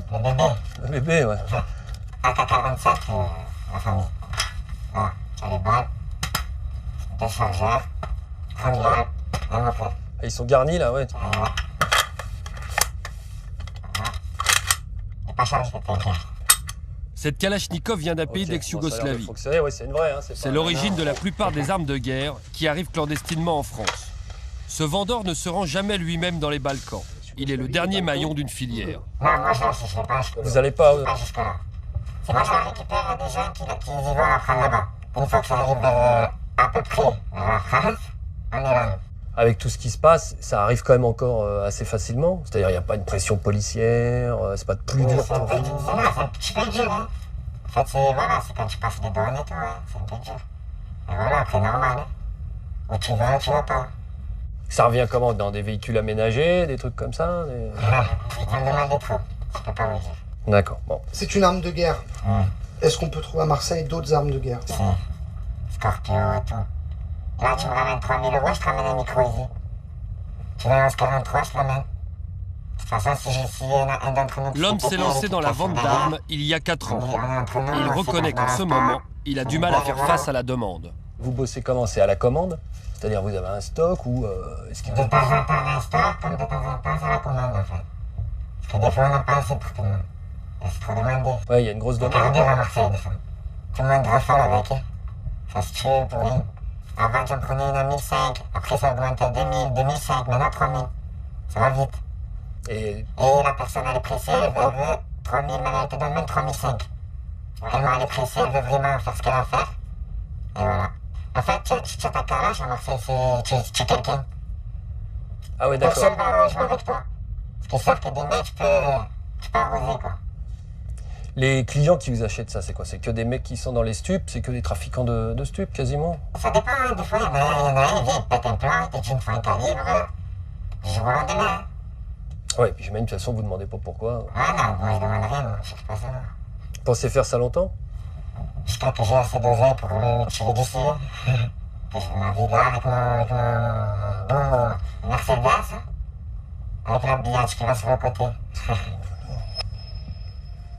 Le bébé, ouais. AK-47, la famille. Voilà, il y a les balles, 2 chargeurs, familial, un moped. Ils sont garnis là, ouais. Il n'est pas chargé, c'est clair. Cette Kalachnikov vient d'un pays d'ex-Yougoslavie. Ouais, c'est une vraie. Hein, c'est l'origine de la plupart des armes de guerre qui arrivent clandestinement en France. Ce vendeur ne se rend jamais lui-même dans les Balkans. Il est le dernier maillon d'une filière. Non, moi je ne sais pas. Vous n'allez pas jusque-là. C'est moi je la récupère des gens qui y vont après là-bas. Une fois que ça arrive à peu près à la France, on est là. Avec tout ce qui se passe, ça arrive quand même encore assez facilement. C'est-à-dire, il n'y a pas une pression policière, c'est pas de plus dur. C'est un peu dur, hein. En fait, c'est quand tu passes des douanes et tout, hein. C'est un peu dur. Et voilà, c'est normal. Hein. Ou tu vas pas. Ça revient comment? Dans des véhicules aménagés, des trucs comme ça On demande des trucs, je peux pas vous dire. D'accord, bon. C'est une arme de guerre. Est-ce qu'on peut trouver à Marseille d'autres armes de guerre? Scorpio et tout. Là, tu me ramènes 3000 euros, je te ramène un micro ici. Tu veux un 1143, je te l'amène. L'homme s'est lancé dans la vente d'armes il y a 4 ans. Et il reconnaît qu'en ce moment, il a du mal à faire face à la demande. Vous bossez comment? C'est à la commande? C'est-à-dire vous avez un stock ou est-ce qu'il y a... De temps en temps un stock, comme de temps en temps c'est la commande en fait. Parce que des fois on n'a pas assez pour tout le monde. C'est trop demandé. Ouais, il y a une grosse demande. C'est dur à Marseille des fois. Tout le monde raffole avec. Ça se tue pour rien. Avant j'en prenais une à 1005, après ça a augmenté à 2000, 2005, maintenant 3000. Ça va vite. Et la personne elle est pressée, elle veut 3000, maintenant elle te donne même 3005. Tellement elle est pressée, elle veut vraiment faire ce qu'elle a à faire. Et voilà. En fait, tu as ta calage à Marseille, tu es quelqu'un. Ah ouais, d'accord. Personne va jouer avec toi. Ce qui sort que des mecs, tu peux arroser quoi. Les clients qui vous achètent ça, c'est quoi? C'est que des mecs qui sont dans les stupes? C'est que des trafiquants de stupes, quasiment? Ça dépend, hein. Des fois, il y en a un, il vient, il pète un plan, il te dit une fois un calibre, du jour au lendemain. Ouais, et puis j'imagine de toute façon, vous demandez pas pourquoi. Ah non, moi je demande rien, moi, je cherche pas ça. Vous pensez faire ça longtemps? J'espère que j'ai assez d'oseille pour me tirer d'ici. Que je ma vie là avec mon bon Mercedes, avec l'habillage qui va sur le côté.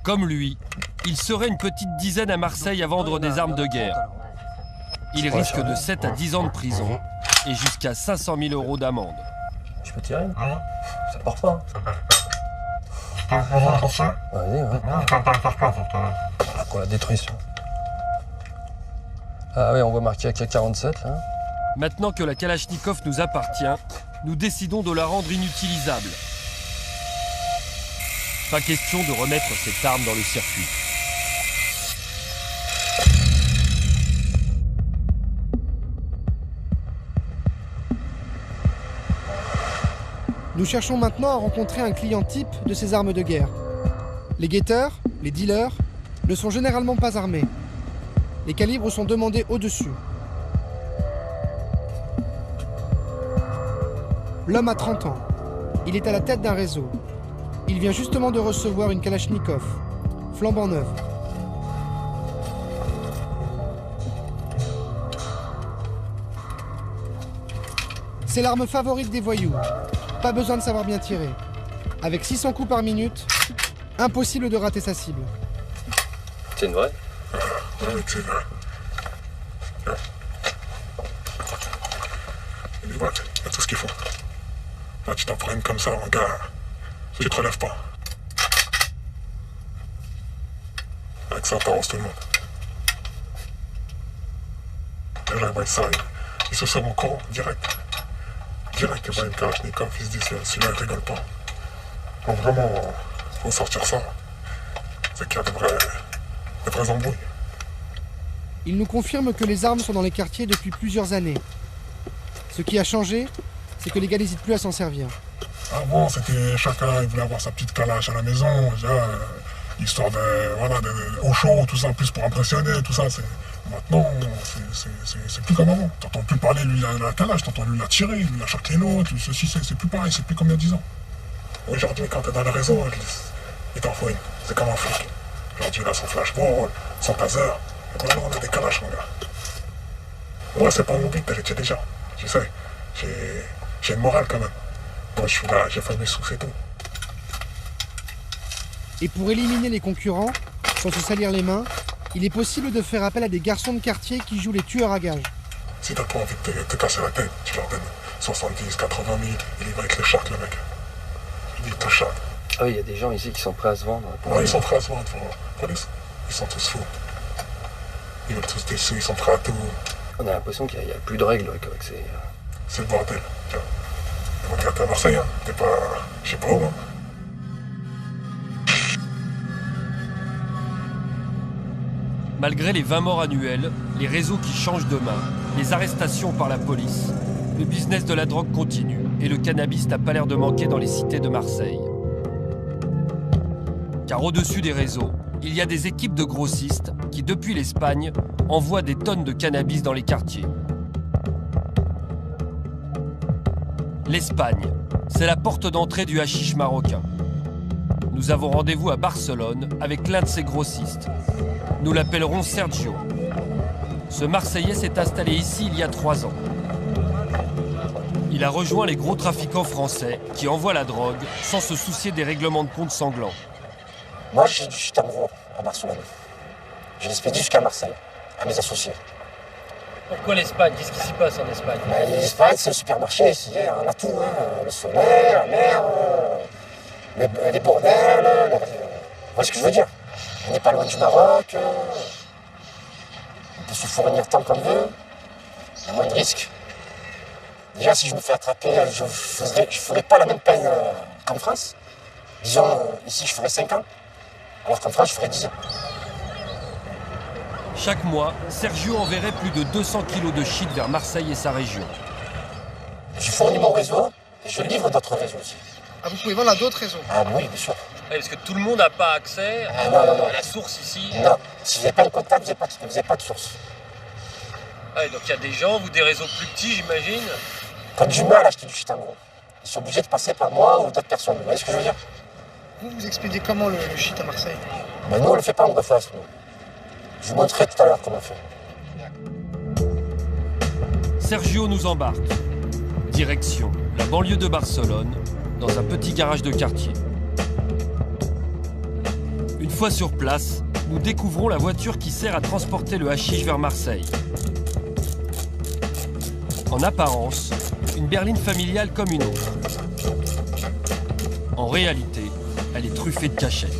Comme lui, il serait une petite dizaine à Marseille à vendre des armes de guerre. Il risque de 7 à 10 ans de prison et jusqu'à 500 000 € d'amende. Je peux tirer? Ça part pas. Je peux vous poser une question? Vas-y, ouais. Vous comptez en faire quoi cette canne? Pour la détruction. Ah oui, on voit marqué AK-47 là. Maintenant que la Kalachnikov nous appartient, nous décidons de la rendre inutilisable. Pas question de remettre cette arme dans le circuit. Nous cherchons maintenant à rencontrer un client type de ces armes de guerre. Les guetteurs, les dealers, ne sont généralement pas armés. Les calibres sont demandés au-dessus. L'homme a 30 ans. Il est à la tête d'un réseau. Il vient justement de recevoir une Kalachnikov, flambant neuve. C'est l'arme favorite des voyous. Pas besoin de savoir bien tirer. Avec 600 coups par minute, impossible de rater sa cible. C'est une vraie? Oui, c'est vrai. Il y a tout ce qu'il faut. Là, tu t'en prends une comme ça, mon gars. Tu te relèves pas. Avec ça, t'arroses tout le monde. Déjà, il voit ça, il se sort mon corps, direct. Direct, il voit une Kalachnikov, il se dit, celui-là, il rigole pas. Donc vraiment, faut sortir ça. C'est qu'il y a de vraies embrouilles. Il nous confirme que les armes sont dans les quartiers depuis plusieurs années. Ce qui a changé, c'est que les gars n'hésitent plus à s'en servir. Avant, c'était chacun, il voulait avoir sa petite calache à la maison, déjà, histoire au chaud, tout ça, plus pour impressionner, tout ça. Maintenant, c'est plus comme avant. T'entends plus parler, lui, il a la calache, t'entends lui, il a tiré, lui, il a charqué l'autre, ceci, c'est plus pareil, c'est plus comme il y a 10 ans. Aujourd'hui, quand t'es dans le réseau, il t'en faut une. C'est comme un flic. Aujourd'hui, il a son flashball, son taser. Et maintenant, on a des calaches, mon gars. Moi, c'est pas mon but d'arrêter déjà. Je sais, j'ai une morale quand même. Moi, je suis là, j'ai fait mes sous, c'est tout. Et pour éliminer les concurrents, sans se salir les mains, il est possible de faire appel à des garçons de quartier qui jouent les tueurs à gages. Si t'as pas envie de te casser la tête, tu leur donnes 70, 80 000, il va avec les chartes, le mec. Il te charte. Ah oui, il y a des gens ici qui sont prêts à se vendre. Ouais, ils sont prêts à se vendre, police. Ils sont tous fous. Ils veulent tous des sous, ils sont prêts à tout. On a l'impression qu'il n'y a plus de règles avec ces... C'est le bordel. Regarde, t'es à Marseille, hein. T'es pas... je sais pas où, hein. Malgré les 20 morts annuels, les réseaux qui changent de main, les arrestations par la police, le business de la drogue continue et le cannabis n'a pas l'air de manquer dans les cités de Marseille. Car au-dessus des réseaux, il y a des équipes de grossistes qui, depuis l'Espagne, envoient des tonnes de cannabis dans les quartiers. L'Espagne, c'est la porte d'entrée du hashish marocain. Nous avons rendez-vous à Barcelone avec l'un de ses grossistes. Nous l'appellerons Sergio. Ce Marseillais s'est installé ici il y a 3 ans. Il Il a rejoint les gros trafiquants français qui envoient la drogue sans se soucier des règlements de compte sanglants. Moi, j'ai du shit à Barcelone. Je l'expédie jusqu'à Marseille, à mes associés. Pourquoi l'Espagne? Qu'est-ce qui s'y passe en Espagne? L'Espagne, c'est le supermarché ici. On a tout. Le soleil, la mer, les bordels. Vous voyez ce que je veux dire? On n'est pas loin du Maroc. On peut se fournir tant qu'on veut. Il y a moins de risques. Déjà, si je me fais attraper, je ne ferai pas la même peine qu'en France. Disons, ici, je ferai 5 ans, alors qu'en France, je ferai 10 ans. Chaque mois, Sergio enverrait plus de 200 kilos de shit vers Marseille et sa région. Je fournis mon réseau et je livre d'autres réseaux aussi. Ah, vous pouvez vendre à d'autres réseaux? Ah oui, bien sûr. Ouais, parce que tout le monde n'a pas accès à la source ici. Non, si vous n'avez pas le contact, vous n'avez pas de source. Ouais, donc il y a des gens, ou des réseaux plus petits, j'imagine. Quand du mal à acheter du shit en gros, ils sont obligés de passer par moi ou d'autres personnes. Vous voyez ce que je veux dire? Vous expédiez comment le shit à Marseille? Ben, nous, on ne le fait pas en reface. Je vous montrerai tout à l'heure comment on fait. Sergio nous embarque. Direction la banlieue de Barcelone, dans un petit garage de quartier. Une fois sur place, nous découvrons la voiture qui sert à transporter le hashish vers Marseille. En apparence, une berline familiale comme une autre. En réalité, elle est truffée de cachettes.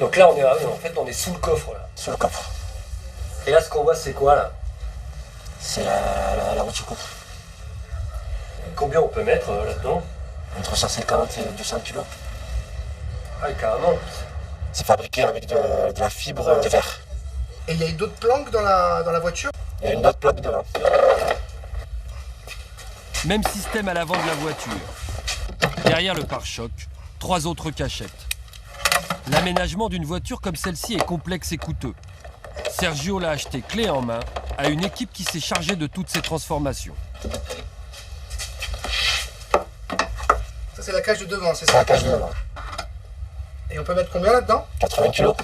Donc là, on est sous le coffre. Là. Sous le coffre. Et là, ce qu'on voit, c'est quoi, là? C'est la voiture coffre. Combien on peut mettre là-dedans? Entre 150 et 200 kilos. Ah, carrément. C'est fabriqué avec de la fibre de verre. Et il y a eu d'autres planques dans la voiture? Il y a une autre plaque devant. Même système à l'avant de la voiture. Derrière le pare-choc, 3 autres cachettes. L'aménagement d'une voiture comme celle-ci est complexe et coûteux. Sergio l'a acheté clé en main à une équipe qui s'est chargée de toutes ces transformations. Ça, c'est la cage de devant, c'est ça? C'est la cage de devant. Et on peut mettre combien là-dedans? 80 kilos.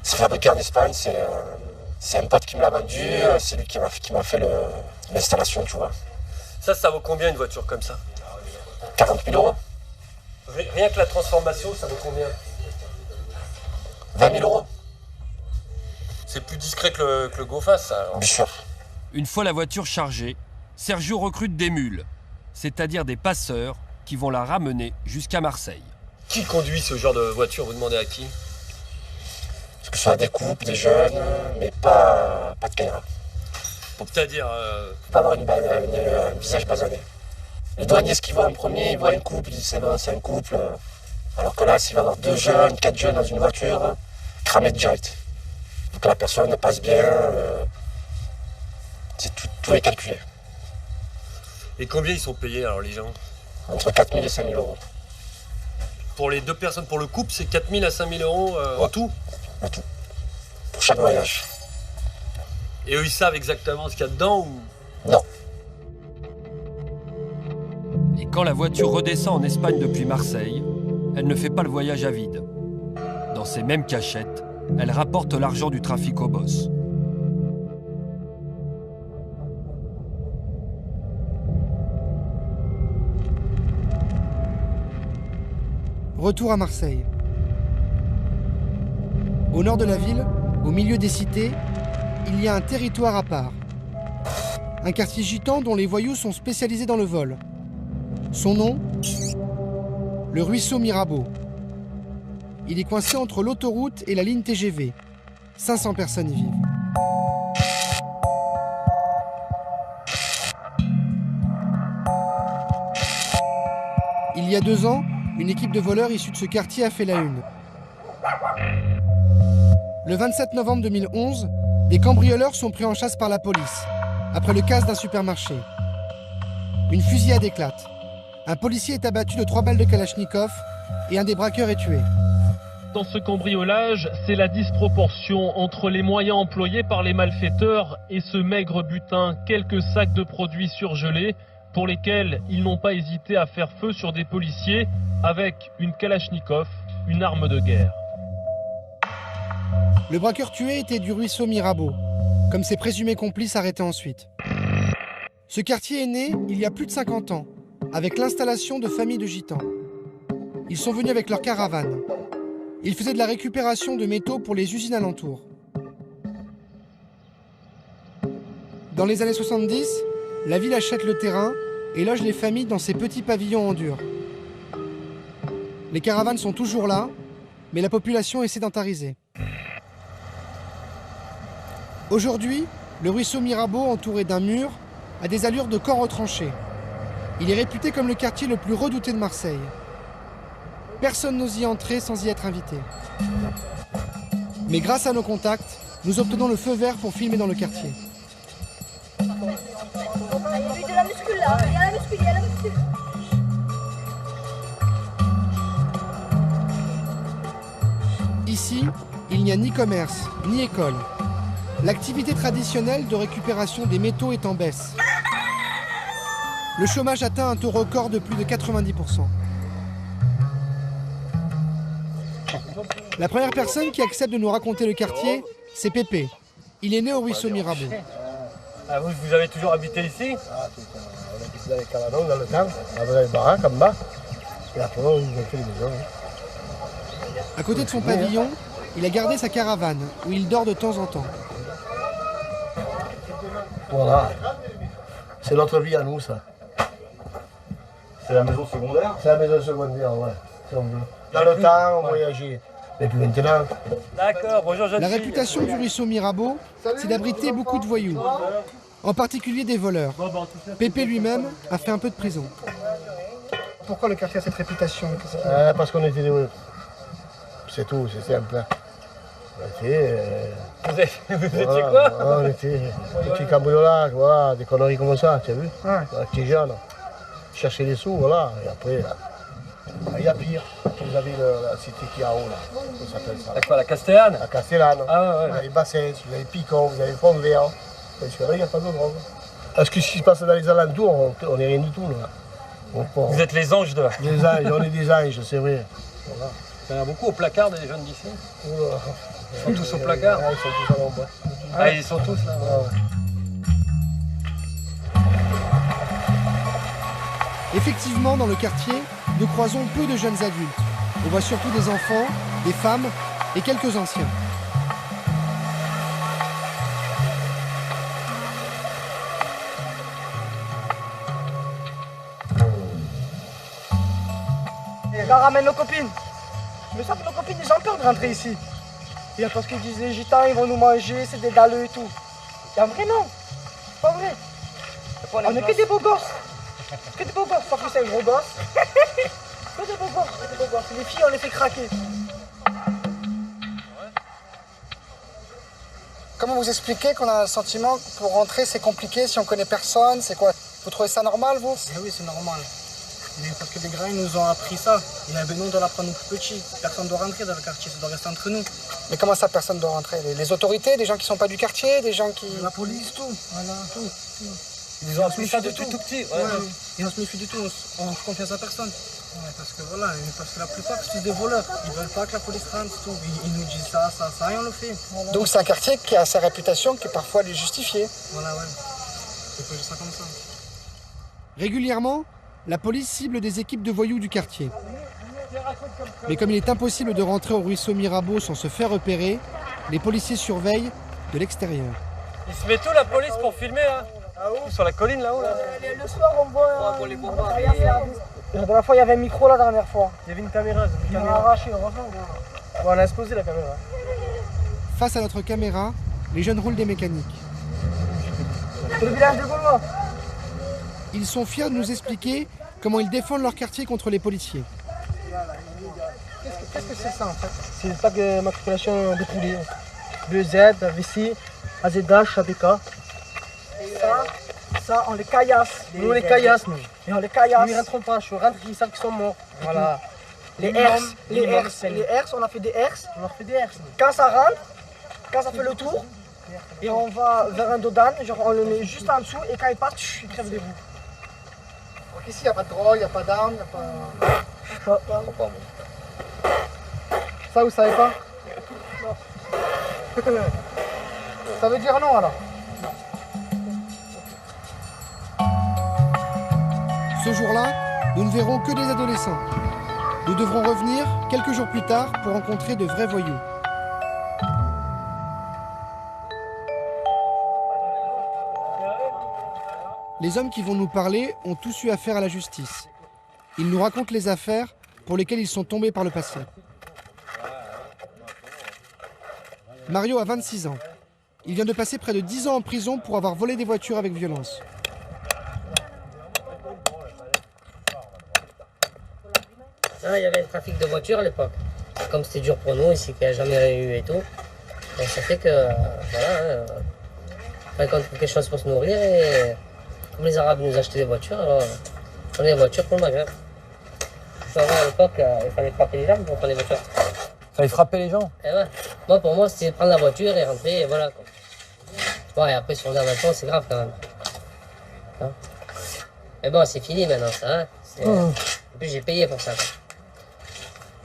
C'est fabriqué en Espagne, c'est un pote qui me l'a vendu, c'est lui qui m'a fait l'installation, tu vois. Ça vaut combien une voiture comme ça? 40 000 euros. Rien que la transformation, ça vaut combien? 20 000 euros. C'est plus discret que le GoFast, ça, alors. Bien sûr. Une fois la voiture chargée, Sergio recrute des mules, c'est-à-dire des passeurs qui vont la ramener jusqu'à Marseille. Qui conduit ce genre de voiture? Vous demandez à qui? Que ce soit des couples, des jeunes, mais pas de caïra. C'est-à-dire Faut pas avoir un visage basané. Les douaniers, ce qu'ils voient en premier, ils voient une couple, ils disent c'est bon, c'est un couple. Alors que là, s'il va y avoir 2 jeunes, 4 jeunes dans une voiture, cramé direct. Faut que la personne passe bien. Tout est calculé. Et combien ils sont payés alors les gens? Entre 4 000 et 5 000 euros. Pour les 2 personnes, pour le couple, c'est 4 000 à 5 000 euros en tout? En tout. Pour chaque voyage. Et eux, ils savent exactement ce qu'il y a dedans ou? Non. Et quand la voiture redescend en Espagne depuis Marseille, elle ne fait pas le voyage à vide. Dans ces mêmes cachettes, elle rapporte l'argent du trafic au boss. Retour à Marseille. Au nord de la ville, au milieu des cités, il y a un territoire à part. Un quartier gitan dont les voyous sont spécialisés dans le vol. Son nom? Le ruisseau Mirabeau. Il est coincé entre l'autoroute et la ligne TGV. 500 personnes y vivent. Il y a 2 ans, une équipe de voleurs issue de ce quartier a fait la une. Le 27 novembre 2011, des cambrioleurs sont pris en chasse par la police, après le casse d'un supermarché. Une fusillade éclate. Un policier est abattu de 3 balles de Kalachnikov et un des braqueurs est tué. Dans ce cambriolage, c'est la disproportion entre les moyens employés par les malfaiteurs et ce maigre butin, quelques sacs de produits surgelés, pour lesquels ils n'ont pas hésité à faire feu sur des policiers avec une Kalachnikov, une arme de guerre. Le braqueur tué était du ruisseau Mirabeau, comme ses présumés complices arrêtés ensuite. Ce quartier est né il y a plus de 50 ans, avec l'installation de familles de gitans. Ils sont venus avec leur caravane. Ils faisaient de la récupération de métaux pour les usines alentours. Dans les années 70, la ville achète le terrain et loge les familles dans ces petits pavillons en dur. Les caravanes sont toujours là, mais la population est sédentarisée. Aujourd'hui, le ruisseau Mirabeau, entouré d'un mur, a des allures de camp retranché. Il est réputé comme le quartier le plus redouté de Marseille. Personne n'ose y entrer sans y être invité. Mais grâce à nos contacts, nous obtenons le feu vert pour filmer dans le quartier. Il y a de la muscule là, il y a la muscule, il y a la muscule. Ici, il n'y a ni commerce, ni école. L'activité traditionnelle de récupération des métaux est en baisse. Le chômage atteint un taux record de plus de 90%. La première personne qui accepte de nous raconter le quartier, c'est Pépé. Il est né au ruisseau Mirabeau. Ah, vous avez toujours habité ici? Ah, tout le temps. On habite dans les cabanons, dans le camp. On avait les baraques en bas. Et après, on a fait les maisons. À côté de son pavillon, il a gardé sa caravane, où il dort de temps en temps. Voilà. C'est notre vie à nous, ça. C'est la maison secondaire? C'est la maison secondaire, ouais. Si on veut. Dans le temps, on voyageait. Mais puis maintenant. D'accord, bonjour, jeune La fille. réputation du ruisseau Mirabeau, c'est d'abriter beaucoup de voyous, en particulier des voleurs. Pépé lui-même a fait un peu de prison. Pourquoi le quartier a cette réputation? Parce qu'on était des voyous. C'est tout, c'est simple. On était. Vous étiez quoi? On était des petits cambriolages, voilà, des conneries comme ça, tu as vu? Ouais. On était jeunes. Chercher les sous, voilà. Et après, il y a pire. Vous avez la cité qui est en haut, là. Ça s'appelle ça. La quoi, la Castellane? La Castellane. Ah ouais, Vous avez Bassès, vous avez Picon, vous avez Font-Vert. Parce que là, il n'y a pas de drogue. Parce que ce qui se passe dans les alentours, on n'est rien du tout, là. Vous êtes les anges de... Les anges, on est des anges, c'est vrai. Voilà. Il y en a beaucoup au placard des jeunes d'ici. Oula. Ils sont tous au placard? Ils sont tous à l'ombre. Ah, ils sont tous là. Ouais. Effectivement, dans le quartier, nous croisons peu de jeunes adultes. On voit surtout des enfants, des femmes et quelques anciens. Et on ramène nos copines. Mais ça, nos copines, ils ont peur de rentrer ici. Et parce qu'ils disent les gitans, ils vont nous manger, c'est des dalleux et tout. Et en vrai, non. C'est pas vrai. On est que des beaux gosses. Que des beaux gosses. Pas que c'est un gros gosse. Que des beaux gosses, que des beaux gosses. Les filles, on les fait craquer. Comment vous expliquez qu'on a un sentiment que pour rentrer, c'est compliqué si on connaît personne? C'est quoi? Vous trouvez ça normal, vous? Oui, c'est normal. Mais parce que les grands ils nous ont appris ça. Nous, on doit l'apprendre aux plus petits. Personne ne doit rentrer dans le quartier, ça doit rester entre nous. Mais comment ça, personne ne doit rentrer? Les autorités, des gens qui ne sont pas du quartier, des gens qui... La police, tout. Voilà, tout. Ils ont appris ça depuis tout petit. Ouais. Et on se méfie du tout, on se confiance à personne. Ouais, parce que voilà, parce que la plupart c'est des voleurs. Ils veulent pas que la police rentre, tout. Ils nous disent ça, et on le fait. Voilà. Donc c'est un quartier qui a sa réputation, qui parfois est justifiée. Voilà, ouais. C'est pas juste ça comme ça. Régulièrement, la police cible des équipes de voyous du quartier. Mais comme il est impossible de rentrer au ruisseau Mirabeau sans se faire repérer, les policiers surveillent de l'extérieur. Il se met tout la police pour filmer là? Sur la colline là-haut là? Le soir on voit... pour les bombardiers. La dernière fois il y avait un micro la dernière fois. Il y avait une caméra. Une caméra arrachée, heureusement. Bon, on a explosé la caméra. Face à notre caméra, les jeunes roulent des mécaniques. C'est le village de Gaulois. Ils sont fiers de nous expliquer comment ils défendent leur quartier contre les policiers. Qu'est-ce que c'est ça en fait? C'est le pack de matriculation de poulet. BZ, VC, AZH, ABK. Ça, on les caillasse. Nous, on les caillasse, nous. Et on les caillasse. Nous, ils rentrent pas. Je rentre, ils savent qu'ils sont morts. Voilà. Les herses, on a fait des herses. On a fait des herses. Quand ça rentre, quand ça fait le tour, et on va vers un dodan, genre on le met juste en dessous, et quand il passe, il crève des bouts. Alors qu'ici, il n'y a pas de drogue, il n'y a pas d'armes, il n'y a pas... Ça, vous savez pas? Non. Ça veut dire non, alors? Ce jour-là, nous ne verrons que des adolescents. Nous devrons revenir quelques jours plus tard pour rencontrer de vrais voyous. Les hommes qui vont nous parler ont tous eu affaire à la justice. Ils nous racontent les affaires pour lesquelles ils sont tombés par le passé. Mario a 26 ans. Il vient de passer près de 10 ans en prison pour avoir volé des voitures avec violence. Ah, il y avait le trafic de voitures à l'époque. Comme c'était dur pour nous ici, qu'il n'y a jamais eu et tout. Donc ça fait que, voilà, quand on trouve quelque chose pour se nourrir, et comme les Arabes nous achetaient des voitures, alors on prenait des voitures pour le Maghreb. À l'époque, il fallait frapper les gens pour prendre les voitures. Il fallait frapper les gens? Et ouais. Moi, pour moi, c'était prendre la voiture et rentrer, et voilà. Quoi. Bon, et après, si on regarde maintenant, c'est grave quand même. Hein? Mais bon, c'est fini maintenant, ça. Hein? En plus, j'ai payé pour ça. Quoi.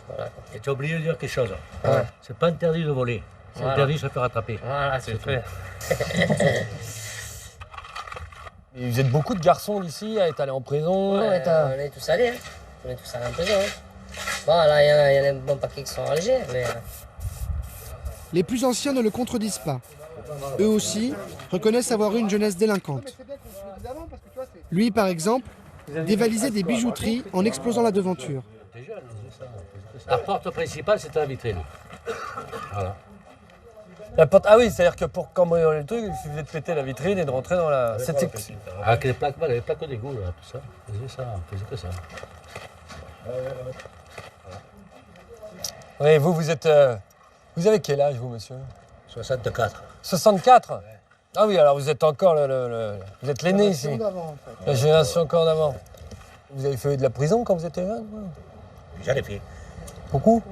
Voilà. Et tu as oublié de dire quelque chose. Ouais. C'est pas interdit de voler. C'est interdit de se faire attraper. Voilà, c'est tout. Et vous êtes beaucoup de garçons d'ici à être allés en prison? Ouais, on est tous allés. Hein. On est tous allés en prison. Hein. Bon, là, il y en a un bon paquet qui sont allégés, mais... Les plus anciens ne le contredisent pas. Eux aussi reconnaissent avoir eu une jeunesse délinquante. Lui, par exemple, dévalisait des bijouteries en explosant la devanture. La porte principale, c'était la vitrine. Voilà. La porte... Ah oui, c'est-à-dire que pour cambrioler le truc, il suffisait de péter la vitrine et de rentrer dans la... Avec les plaques d'égout, là, tout ça. On faisait ça, on faisait que ça. Oui, vous êtes... Vous avez quel âge, vous, monsieur? 64. 64? Ouais. Ah oui, alors vous êtes encore vous êtes l'aîné ici. La génération encore d'avant. Vous avez fait de la prison quand vous étiez jeune? J'en ai fait. Beaucoup?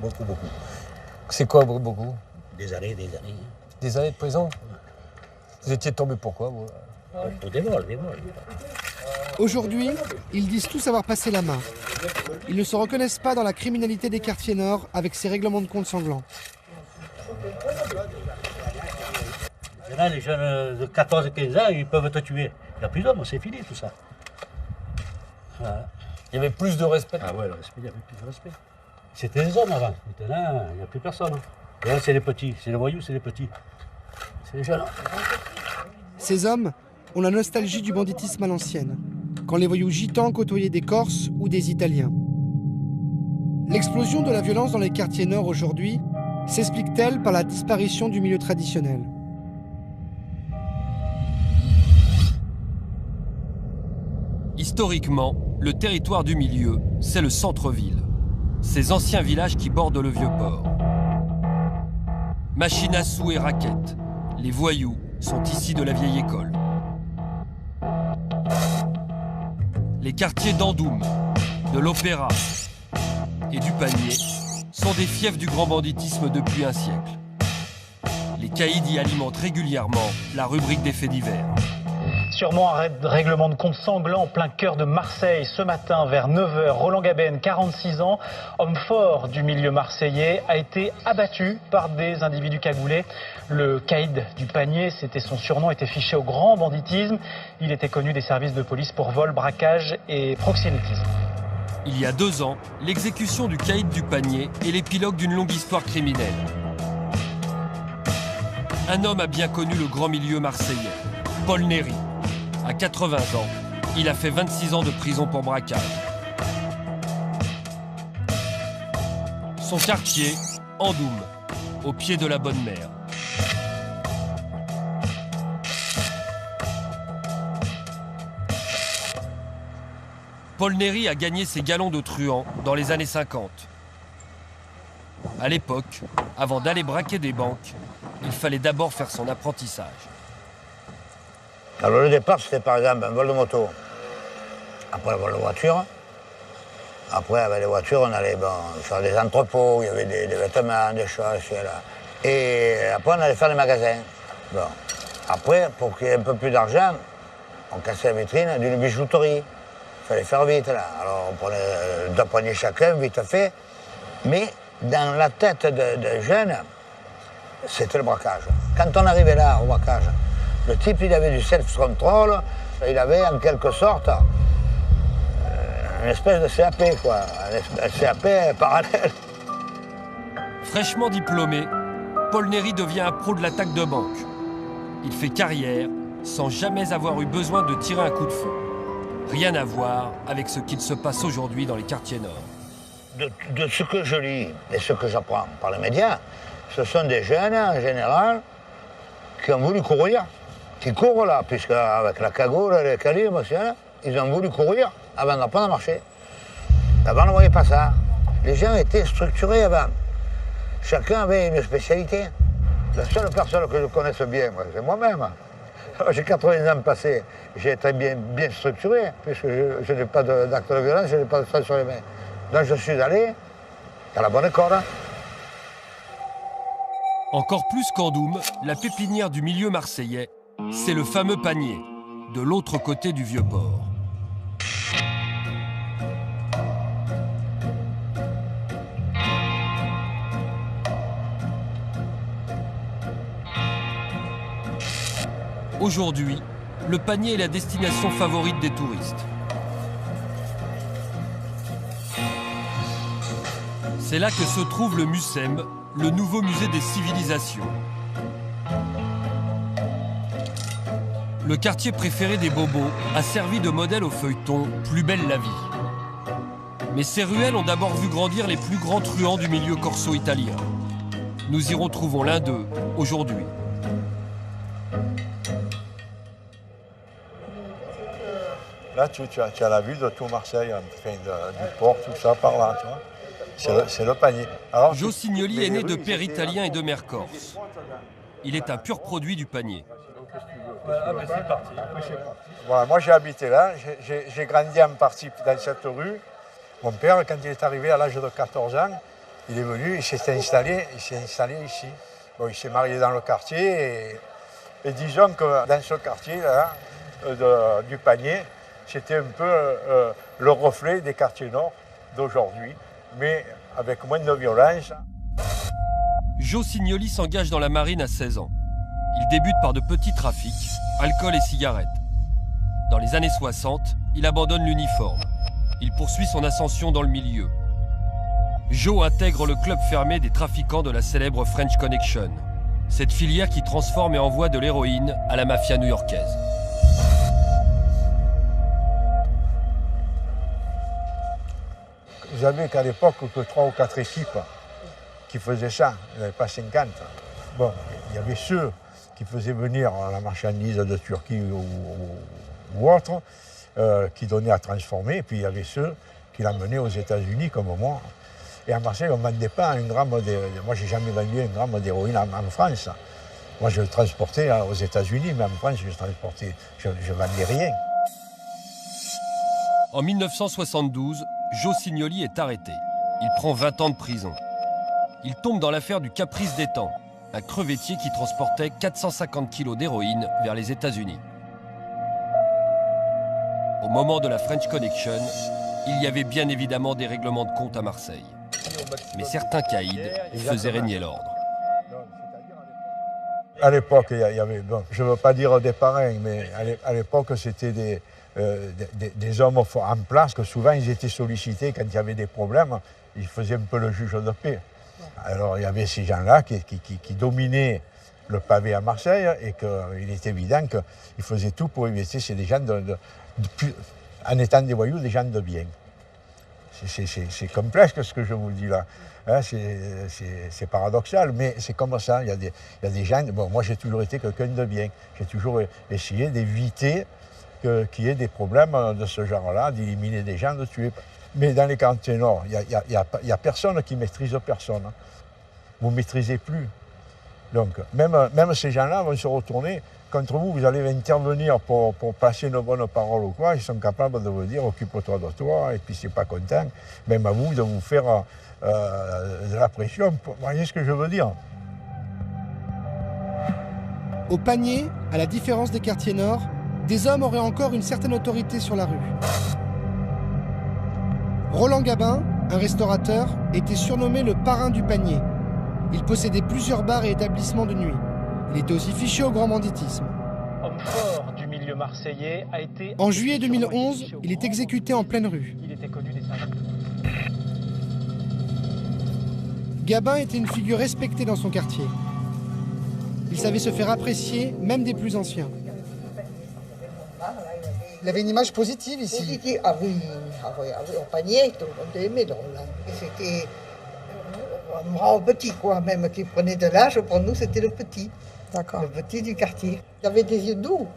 Beaucoup. C'est quoi, beaucoup? Des années. Des années de prison? Vous étiez tombé pourquoi, vous? Pour des vols. Aujourd'hui, ils disent tous avoir passé la main. Ils ne se reconnaissent pas dans la criminalité des quartiers nord avec ses règlements de compte sanglants. Là, les jeunes de 14 et 15 ans, ils peuvent te tuer. Il n'y a plus d'hommes, c'est fini tout ça. Voilà. Il y avait plus de respect? Ah ouais, il y avait plus de respect. C'était les hommes avant. Maintenant, il n'y a plus personne. Et là, c'est les petits. C'est les voyous, c'est les petits. C'est les jeunes. Ces hommes ont la nostalgie du banditisme à l'ancienne, quand les voyous gitans côtoyaient des Corses ou des Italiens. L'explosion de la violence dans les quartiers nord aujourd'hui s'explique-t-elle par la disparition du milieu traditionnel? Historiquement, le territoire du milieu, c'est le centre-ville. Ces anciens villages qui bordent le Vieux-Port. Machines à sous et raquettes, les voyous sont ici de la vieille école. Les quartiers d'Andoum, de l'Opéra et du Panier sont des fiefs du grand banditisme depuis un siècle. Les caïds y alimentent régulièrement la rubrique des faits divers. Sûrement un règlement de compte sanglant en plein cœur de Marseille. Ce matin, vers 9h, Roland Gabenne, 46 ans, homme fort du milieu marseillais, a été abattu par des individus cagoulés. Le caïd du Panier, c'était son surnom, était fiché au grand banditisme. Il était connu des services de police pour vol, braquage et proxénétisme. Il y a 2 ans, l'exécution du caïd du Panier est l'épilogue d'une longue histoire criminelle. Un homme a bien connu le grand milieu marseillais, Paul Néry. À 80 ans, il a fait 26 ans de prison pour braquage. Son quartier, Andoum, au pied de la Bonne Mer. Paul Néry a gagné ses galons de truand dans les années 50. À l'époque, avant d'aller braquer des banques, il fallait d'abord faire son apprentissage. Alors le départ, c'était par exemple un vol de moto. Après le vol de voiture. Après, avec les voitures, on allait faire des entrepôts, il y avait des vêtements, des choses, là. Et après, on allait faire des magasins. Bon. Après, pour qu'il y ait un peu plus d'argent, On cassait la vitrine d'une bijouterie. Il fallait faire vite, là. Alors, on prenait 2 poignées chacun, vite fait. Mais dans la tête de jeunes, c'était le braquage. Quand on arrivait là, au braquage, le type, il avait du self-control. Il avait, en quelque sorte, une espèce de CAP, quoi. Un CAP parallèle. Fraîchement diplômé, Paul Néry devient un pro de l'attaque de banque. Il fait carrière sans jamais avoir eu besoin de tirer un coup de feu. Rien à voir avec ce qu'il se passe aujourd'hui dans les quartiers nord. De ce que je lis et ce que j'apprends par les médias, ce sont des jeunes, en général, qui ont voulu courir, qui courent là, puisque avec la cagoule et les calibres, ils ont voulu courir avant d'apprendre à marcher. Avant, on ne voyait pas ça. Les gens étaient structurés avant. Chacun avait une spécialité. La seule personne que je connaisse bien, c'est moi-même. J'ai 80 ans passés, j'ai été bien structuré, puisque je n'ai pas d'acte de violence, je n'ai pas de sang sur les mains. Donc je suis allé à la bonne école. Encore plus qu'Andoum, la pépinière du milieu marseillais, c'est le fameux panier, de l'autre côté du Vieux-Port. Aujourd'hui, le panier est la destination favorite des touristes. C'est là que se trouve le MUSEM, le nouveau musée des civilisations. Le quartier préféré des bobos a servi de modèle au feuilleton Plus belle la vie. Mais ces ruelles ont d'abord vu grandir les plus grands truands du milieu corso-italien. Nous y retrouvons l'un d'eux aujourd'hui. Là, tu as la vue de tout Marseille, enfin, du port, tout ça, par là, tu vois. C'est le panier. Alors, Joe Signoli est né de père italien et de mère corse. Il est un pur produit du panier. C'est parti. Voilà, moi, j'ai habité là, j'ai grandi en partie dans cette rue. Mon père, quand il est arrivé à l'âge de 14 ans, il est venu, il s'est installé ici. Bon, il s'est marié dans le quartier et disons que dans ce quartier-là, du panier, c'était un peu le reflet des quartiers nord d'aujourd'hui, mais avec moins de violence. Joe Signoli s'engage dans la marine à 16 ans. Il débute par de petits trafics, alcool et cigarettes. Dans les années 60, il abandonne l'uniforme. Il poursuit son ascension dans le milieu. Joe intègre le club fermé des trafiquants de la célèbre French Connection, cette filière qui transforme et envoie de l'héroïne à la mafia new-yorkaise. Vous savez qu'à l'époque, que 3 ou 4 équipes qui faisaient ça, il n'y avait pas 50. Bon, il y avait ceux qui faisaient venir la marchandise de Turquie ou autre, qui donnaient à transformer, et puis il y avait ceux qui l'amenaient aux États-Unis, comme moi. Et à Marseille, on ne vendait pas un gramme d'héroïne. Moi, je n'ai jamais vendu un gramme d'héroïne en France. Moi, je le transportais aux États-Unis, mais en France, je ne vendais rien. En 1972, Joe Signoli est arrêté. Il prend 20 ans de prison. Il tombe dans l'affaire du Caprice d'Étang, un crevettier qui transportait 450 kilos d'héroïne vers les États-Unis. Au moment de la French Connection, il y avait bien évidemment des règlements de compte à Marseille. Mais certains caïds faisaient régner l'ordre. À l'époque, il y avait, bon, je ne veux pas dire des parrains, mais à l'époque, c'était des hommes en place que souvent ils étaient sollicités quand il y avait des problèmes. Ils faisaient un peu le juge de paix. Alors il y avait ces gens-là qui dominaient le pavé à Marseille et qu'il est évident qu'ils faisaient tout pour éviter c'est des gens en étant des voyous, des gens de bien. C'est complexe ce que je vous dis là. Hein, c'est paradoxal, mais c'est comme ça. Il y a des gens. Bon, moi j'ai toujours été quelqu'un de bien. J'ai toujours essayé d'éviter qu'il y ait des problèmes de ce genre-là, d'éliminer des gens, de tuer. Mais dans les quartiers nord, il n'y a personne qui maîtrise personne. Vous ne maîtrisez plus. Donc, même ces gens-là vont se retourner contre vous. Vous allez intervenir pour passer une bonne parole ou quoi. Ils sont capables de vous dire « occupe-toi de toi » et puis c'est pas content. Même à vous de vous faire de la pression. Vous voyez ce que je veux dire? Au panier, à la différence des quartiers nord, des hommes auraient encore une certaine autorité sur la rue. Roland Gabin, un restaurateur, était surnommé le parrain du panier. Il possédait plusieurs bars et établissements de nuit. Il était aussi fiché au grand banditisme. Homme fort du milieu marseillais a été... En juillet 2011, il est exécuté en pleine rue. Il était connu des services. Gabin était une figure respectée dans son quartier. Il savait se faire apprécier, même des plus anciens. Il avait une image positive ici. Positive, ah oui, au panier, tout le monde aimait. C'était un grand petit, quoi, même qui prenait de l'âge, pour nous c'était le petit. D'accord. Le petit du quartier. Il avait des yeux doux,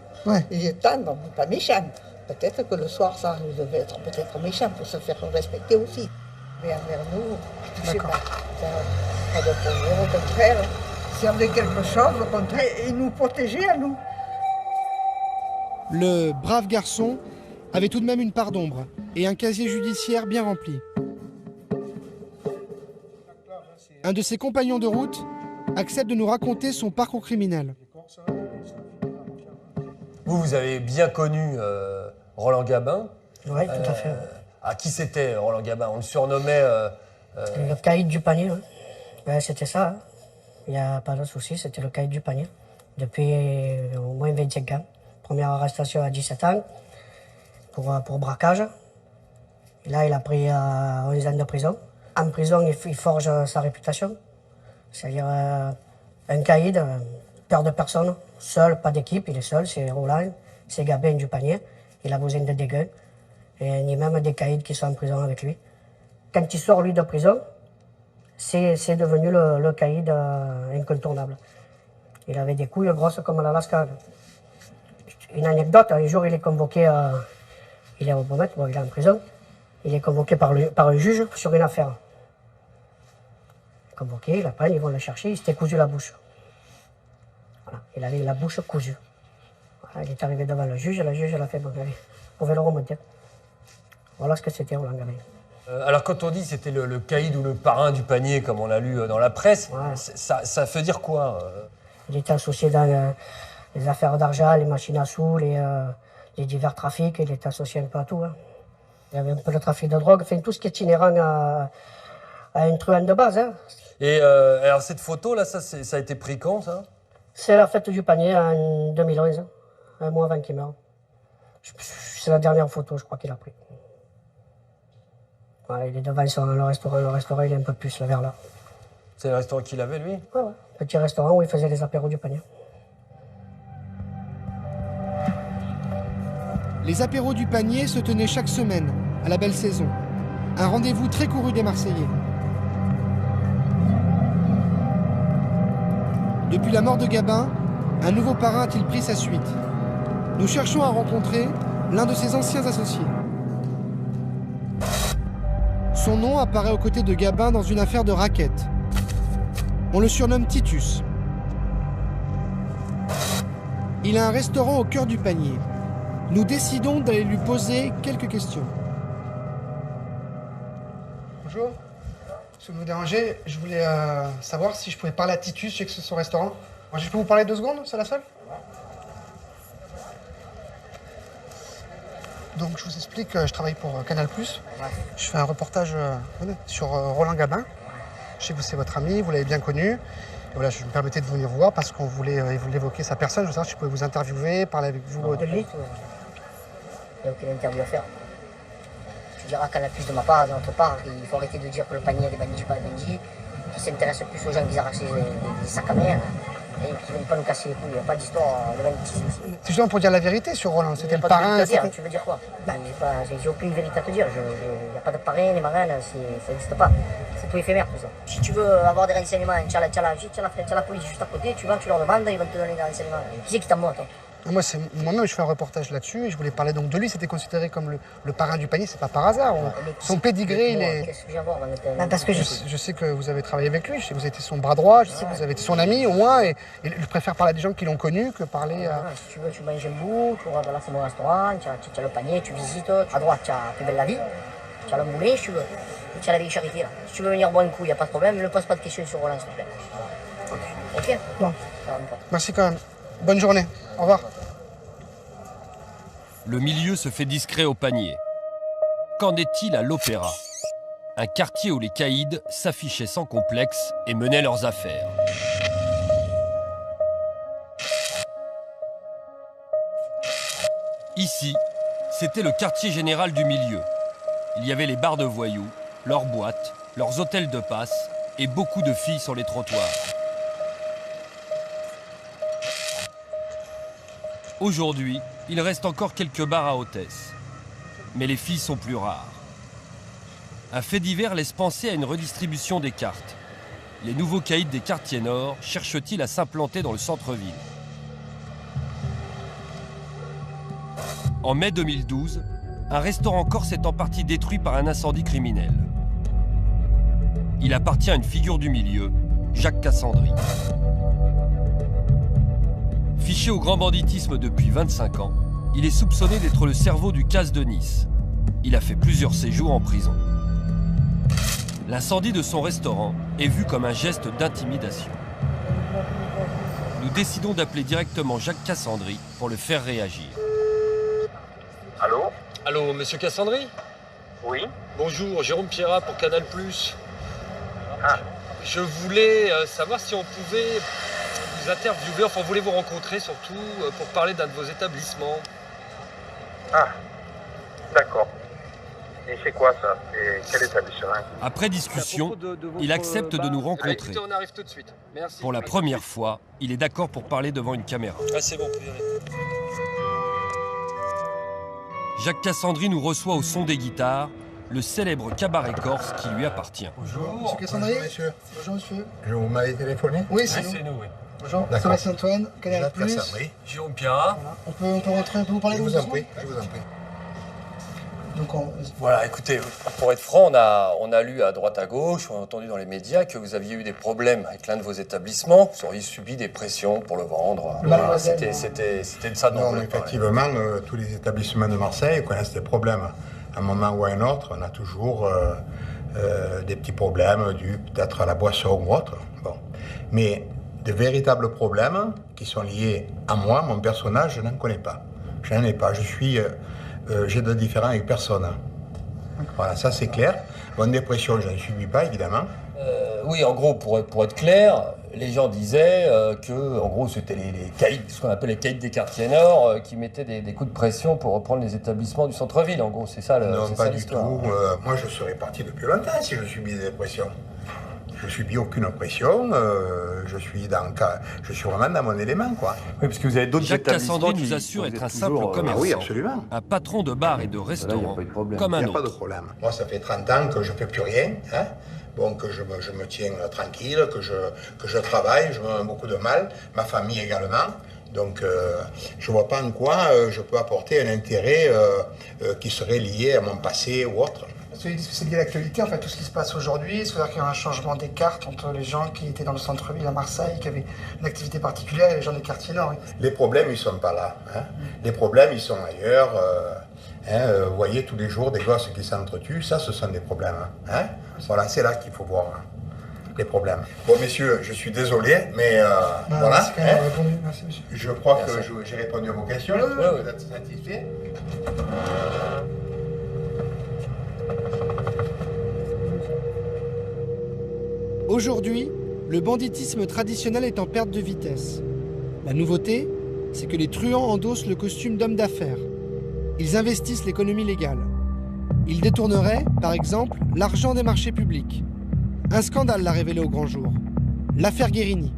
des yeux tendres, pas méchants. Peut-être que le soir, ça, il devait être peut-être méchant pour se faire respecter aussi. Mais envers nous, je sais pas. Pas de problème, au contraire. S'il y avait quelque chose, au contraire, il nous protégeait à nous. Le brave garçon avait tout de même une part d'ombre et un casier judiciaire bien rempli. Un de ses compagnons de route accepte de nous raconter son parcours criminel. Vous avez bien connu Roland Gabin. Oui, tout à fait. À qui c'était Roland Gabin? On le surnommait... Le caïd du panier, oui. Ouais, c'était ça. Hein. Il n'y a pas de souci, c'était le caïd du panier. Depuis au moins 25 ans. Première arrestation à 17 ans pour braquage. Et là, il a pris 11 ans de prison. En prison, il forge sa réputation. C'est-à-dire un caïd, peur de personne, seul, pas d'équipe, il est seul, c'est Roland, c'est Gabin du panier. Il a besoin de dégains. Et ni même des caïds qui sont en prison avec lui. Quand il sort, lui, de prison, c'est devenu le caïd incontournable. Il avait des couilles grosses comme l'Alaska. Une anecdote, un jour, il est convoqué, il est au Beaumet, bon, il est en prison, il est convoqué par un juge sur une affaire. Convoqué, il apprend, ils vont le chercher, il s'était cousu la bouche. Voilà, il avait la bouche cousue. Voilà, il est arrivé devant le juge l'a fait, bon, allez, vous pouvez le remonter. Voilà ce que c'était Roland Gabin. Alors quand on dit c'était le caïd ou le parrain du panier, comme on l'a lu dans la presse, ça veut dire quoi Il était associé dans les affaires d'argent, les machines à sous, les divers trafics, il était associé un peu à tout. Hein. Il y avait un peu le trafic de drogue, enfin, tout ce qui est inhérent à un truand de base. Hein. Et alors cette photo là, ça a été pris quand ça? C'est la fête du panier en 2011, un mois avant qu'il meure. C'est la dernière photo, je crois qu'il a pris. Voilà, il est devant le restaurant il est un peu plus là, vers là. C'est le restaurant qu'il avait lui? Ouais. Petit restaurant où il faisait les apéros du panier. Les apéros du panier se tenaient chaque semaine, à la belle saison. Un rendez-vous très couru des Marseillais. Depuis la mort de Gabin, un nouveau parrain a-t-il pris sa suite? Nous cherchons à rencontrer l'un de ses anciens associés. Son nom apparaît aux côtés de Gabin dans une affaire de racket. On le surnomme Titus. Il a un restaurant au cœur du panier. Nous décidons d'aller lui poser quelques questions. Bonjour. Si vous me dérangez, je voulais savoir si je pouvais parler à Titus, je sais que c'est son restaurant. Moi, je peux vous parler 2 secondes, c'est la seule? Donc, je vous explique, je travaille pour Canal+. Je fais un reportage sur Roland Gabin. Je sais que c'est votre ami, vous l'avez bien connu. Et voilà, je me permettais de venir voir parce qu'on voulait évoquer sa personne. Je veux savoir si je pouvais vous interviewer, parler avec vous. De lui, il n'y a aucune interview à faire. Tu diras qu'à la plus de ma part, de notre part, il faut arrêter de dire que le panier a des bandits, pas des bandits. Qui s'intéresse plus aux gens qui arrachent les sacs à mer et qui ne viennent pas nous casser les couilles. Il n'y a pas d'histoire de banditisme ici. C'est justement pour dire la vérité sur Roland, c'était le pas parrain. De dire, tu veux dire quoi? J'ai aucune vérité à te dire. Il n'y a pas de parrain, les marraines, ça n'existe pas. C'est tout éphémère tout ça. Si tu veux avoir des renseignements, tu as la police juste à côté, tu vas, tu leur demandes, ils vont te donner des renseignements. Qui c'est qui t'envoie, toi? Moi-même, je fais un reportage là-dessus et je voulais parler donc de lui. C'était considéré comme le parrain du panier, c'est pas par hasard. Son pédigré, il est. Qu'est-ce que j'ai à voir Parce que je sais que vous avez travaillé avec lui, je sais que vous avez été son bras droit, je sais que vous avez été son ami au moins, et je préfère parler à des gens qui l'ont connu que parler à. Si tu veux, tu manges un bout, tu vois, là c'est mon restaurant, tu as le panier, tu visites, à droite tu as Plus belle la vie, tu as le moulet, si tu veux, tu as la vieille charité là. Si tu veux venir boire un coup, il n'y a pas de problème, ne pose pas de questions sur Roland, s'il te plaît. Ok? Bon. Merci quand même. Bonne journée. Au revoir. Le milieu se fait discret au panier. Qu'en est-il à l'Opéra? Un quartier où les caïds s'affichaient sans complexe et menaient leurs affaires. Ici, c'était le quartier général du milieu. Il y avait les bars de voyous, leurs boîtes, leurs hôtels de passe et beaucoup de filles sur les trottoirs. Aujourd'hui, il reste encore quelques bars à hôtesses. Mais les filles sont plus rares. Un fait divers laisse penser à une redistribution des cartes. Les nouveaux caïds des quartiers nord cherchent-ils à s'implanter dans le centre-ville? En mai 2012, un restaurant corse est en partie détruit par un incendie criminel. Il appartient à une figure du milieu, Jacques Cassandry. Fiché au grand banditisme depuis 25 ans, il est soupçonné d'être le cerveau du CAS de Nice. Il a fait plusieurs séjours en prison. L'incendie de son restaurant est vu comme un geste d'intimidation. Nous décidons d'appeler directement Jacques Cassandry pour le faire réagir. Allô? Allô, monsieur Cassandry? Oui. Bonjour, Jérôme Pierrat pour Canal+. Ah. Je voulais savoir si on pouvait vous interviewer, enfin on voulait vous rencontrer surtout pour parler d'un de vos établissements. Ah, d'accord. Et c'est quoi ça? Et quel établissement? Après discussion, il accepte de nous rencontrer. Écoutez, on arrive tout de suite. Merci. Pour la première fois, il est d'accord pour parler devant une caméra. Ah, c'est bon, vous y aller. Jacques Cassandry nous reçoit au son des guitares, le célèbre cabaret corse qui lui appartient. Bonjour. Monsieur Cassandry. Bonjour, monsieur. Bonjour, monsieur. Vous m'avez téléphoné? Oui, c'est nous. Oui. Bonjour, D'accord. Sébastien Antoine, Canal+. Jacques Cassandry. Jérôme Pierrat. Voilà. On peut rentrer, on peut vous parler Je de vous vos en prie, je vous en prie. Donc Voilà, écoutez, pour être franc, on a lu à droite à gauche, on a entendu dans les médias que vous aviez eu des problèmes avec l'un de vos établissements, vous auriez subi des pressions pour le vendre. Voilà, c'était de ça dont Non, on voulait parler. effectivement, tous les établissements de Marseille connaissent des problèmes. À un moment ou à un autre, on a toujours des petits problèmes dus peut-être à la boisson ou autre. Bon. Mais de véritables problèmes qui sont liés à moi, mon personnage, je n'en connais pas. Je n'en ai pas. J'ai de différents avec personne. Voilà, ça c'est clair. Bonne dépression, je n'en subis pas, évidemment. Oui, en gros, pour être clair, les gens disaient que, en gros, c'était les caïds, ce qu'on appelle les caïds des quartiers nord, qui mettaient des coups de pression pour reprendre les établissements du centre-ville. En gros, c'est ça l'histoire. Non, pas du tout. Moi, je serais parti depuis longtemps si je subis des pressions. Je subis aucune pression. Je suis vraiment dans mon élément, quoi. Oui, parce que vous avez d'autres Jacques établissements Cassandry qui nous assure être un toujours, simple commerçant, oui, absolument. un patron de bar et de restaurant, comme Il un n'y a pas de autre. problème. Moi, ça fait 30 ans que je ne fais plus rien. Hein. Bon, que je me tiens tranquille, que je travaille, je me fais beaucoup de mal, ma famille également. Donc, je ne vois pas en quoi je peux apporter un intérêt qui serait lié à mon passé ou autre. c'est lié à l'actualité, en fait, tout ce qui se passe aujourd'hui. C'est-à-dire qu'il y a un changement des cartes entre les gens qui étaient dans le centre-ville à Marseille, qui avaient une activité particulière, et les gens des quartiers nord. Les problèmes, ils ne sont pas là. Hein. Les problèmes, ils sont ailleurs. Vous voyez tous les jours des gosses qui s'entretuent, ça, ce sont des problèmes. Hein. Voilà, c'est là qu'il faut voir les problèmes. Bon, messieurs, je suis désolé, mais voilà. Merci, quand même, répondu. Merci, monsieur. Je crois que j'ai répondu à vos questions. Vous êtes satisfait? Aujourd'hui, le banditisme traditionnel est en perte de vitesse. La nouveauté, c'est que les truands endossent le costume d'hommes d'affaires. Ils investissent l'économie légale. Ils détourneraient, par exemple, l'argent des marchés publics. Un scandale l'a révélé au grand jour. L'affaire Guérini.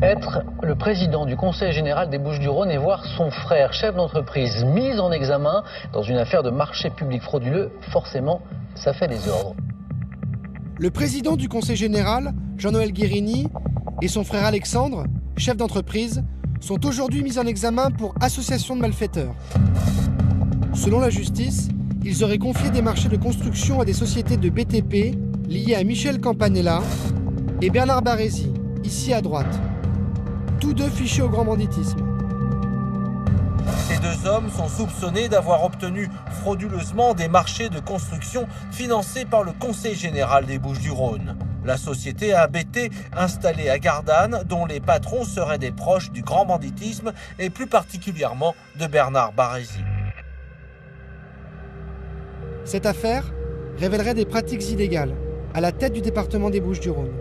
Être le président du Conseil général des Bouches-du-Rhône et voir son frère, chef d'entreprise, mis en examen dans une affaire de marché public frauduleux, forcément, ça fait des ordres. Le président du Conseil général, Jean-Noël Guérini, et son frère Alexandre, chef d'entreprise, sont aujourd'hui mis en examen pour association de malfaiteurs. Selon la justice, ils auraient confié des marchés de construction à des sociétés de BTP liées à Michel Campanella et Bernard Barézy, ici à droite. Tous deux fichés au grand banditisme. Ces deux hommes sont soupçonnés d'avoir obtenu frauduleusement des marchés de construction financés par le Conseil général des Bouches-du-Rhône. La société ABT installée à Gardanne, dont les patrons seraient des proches du grand banditisme et plus particulièrement de Bernard Barézy. Cette affaire révélerait des pratiques illégales à la tête du département des Bouches-du-Rhône.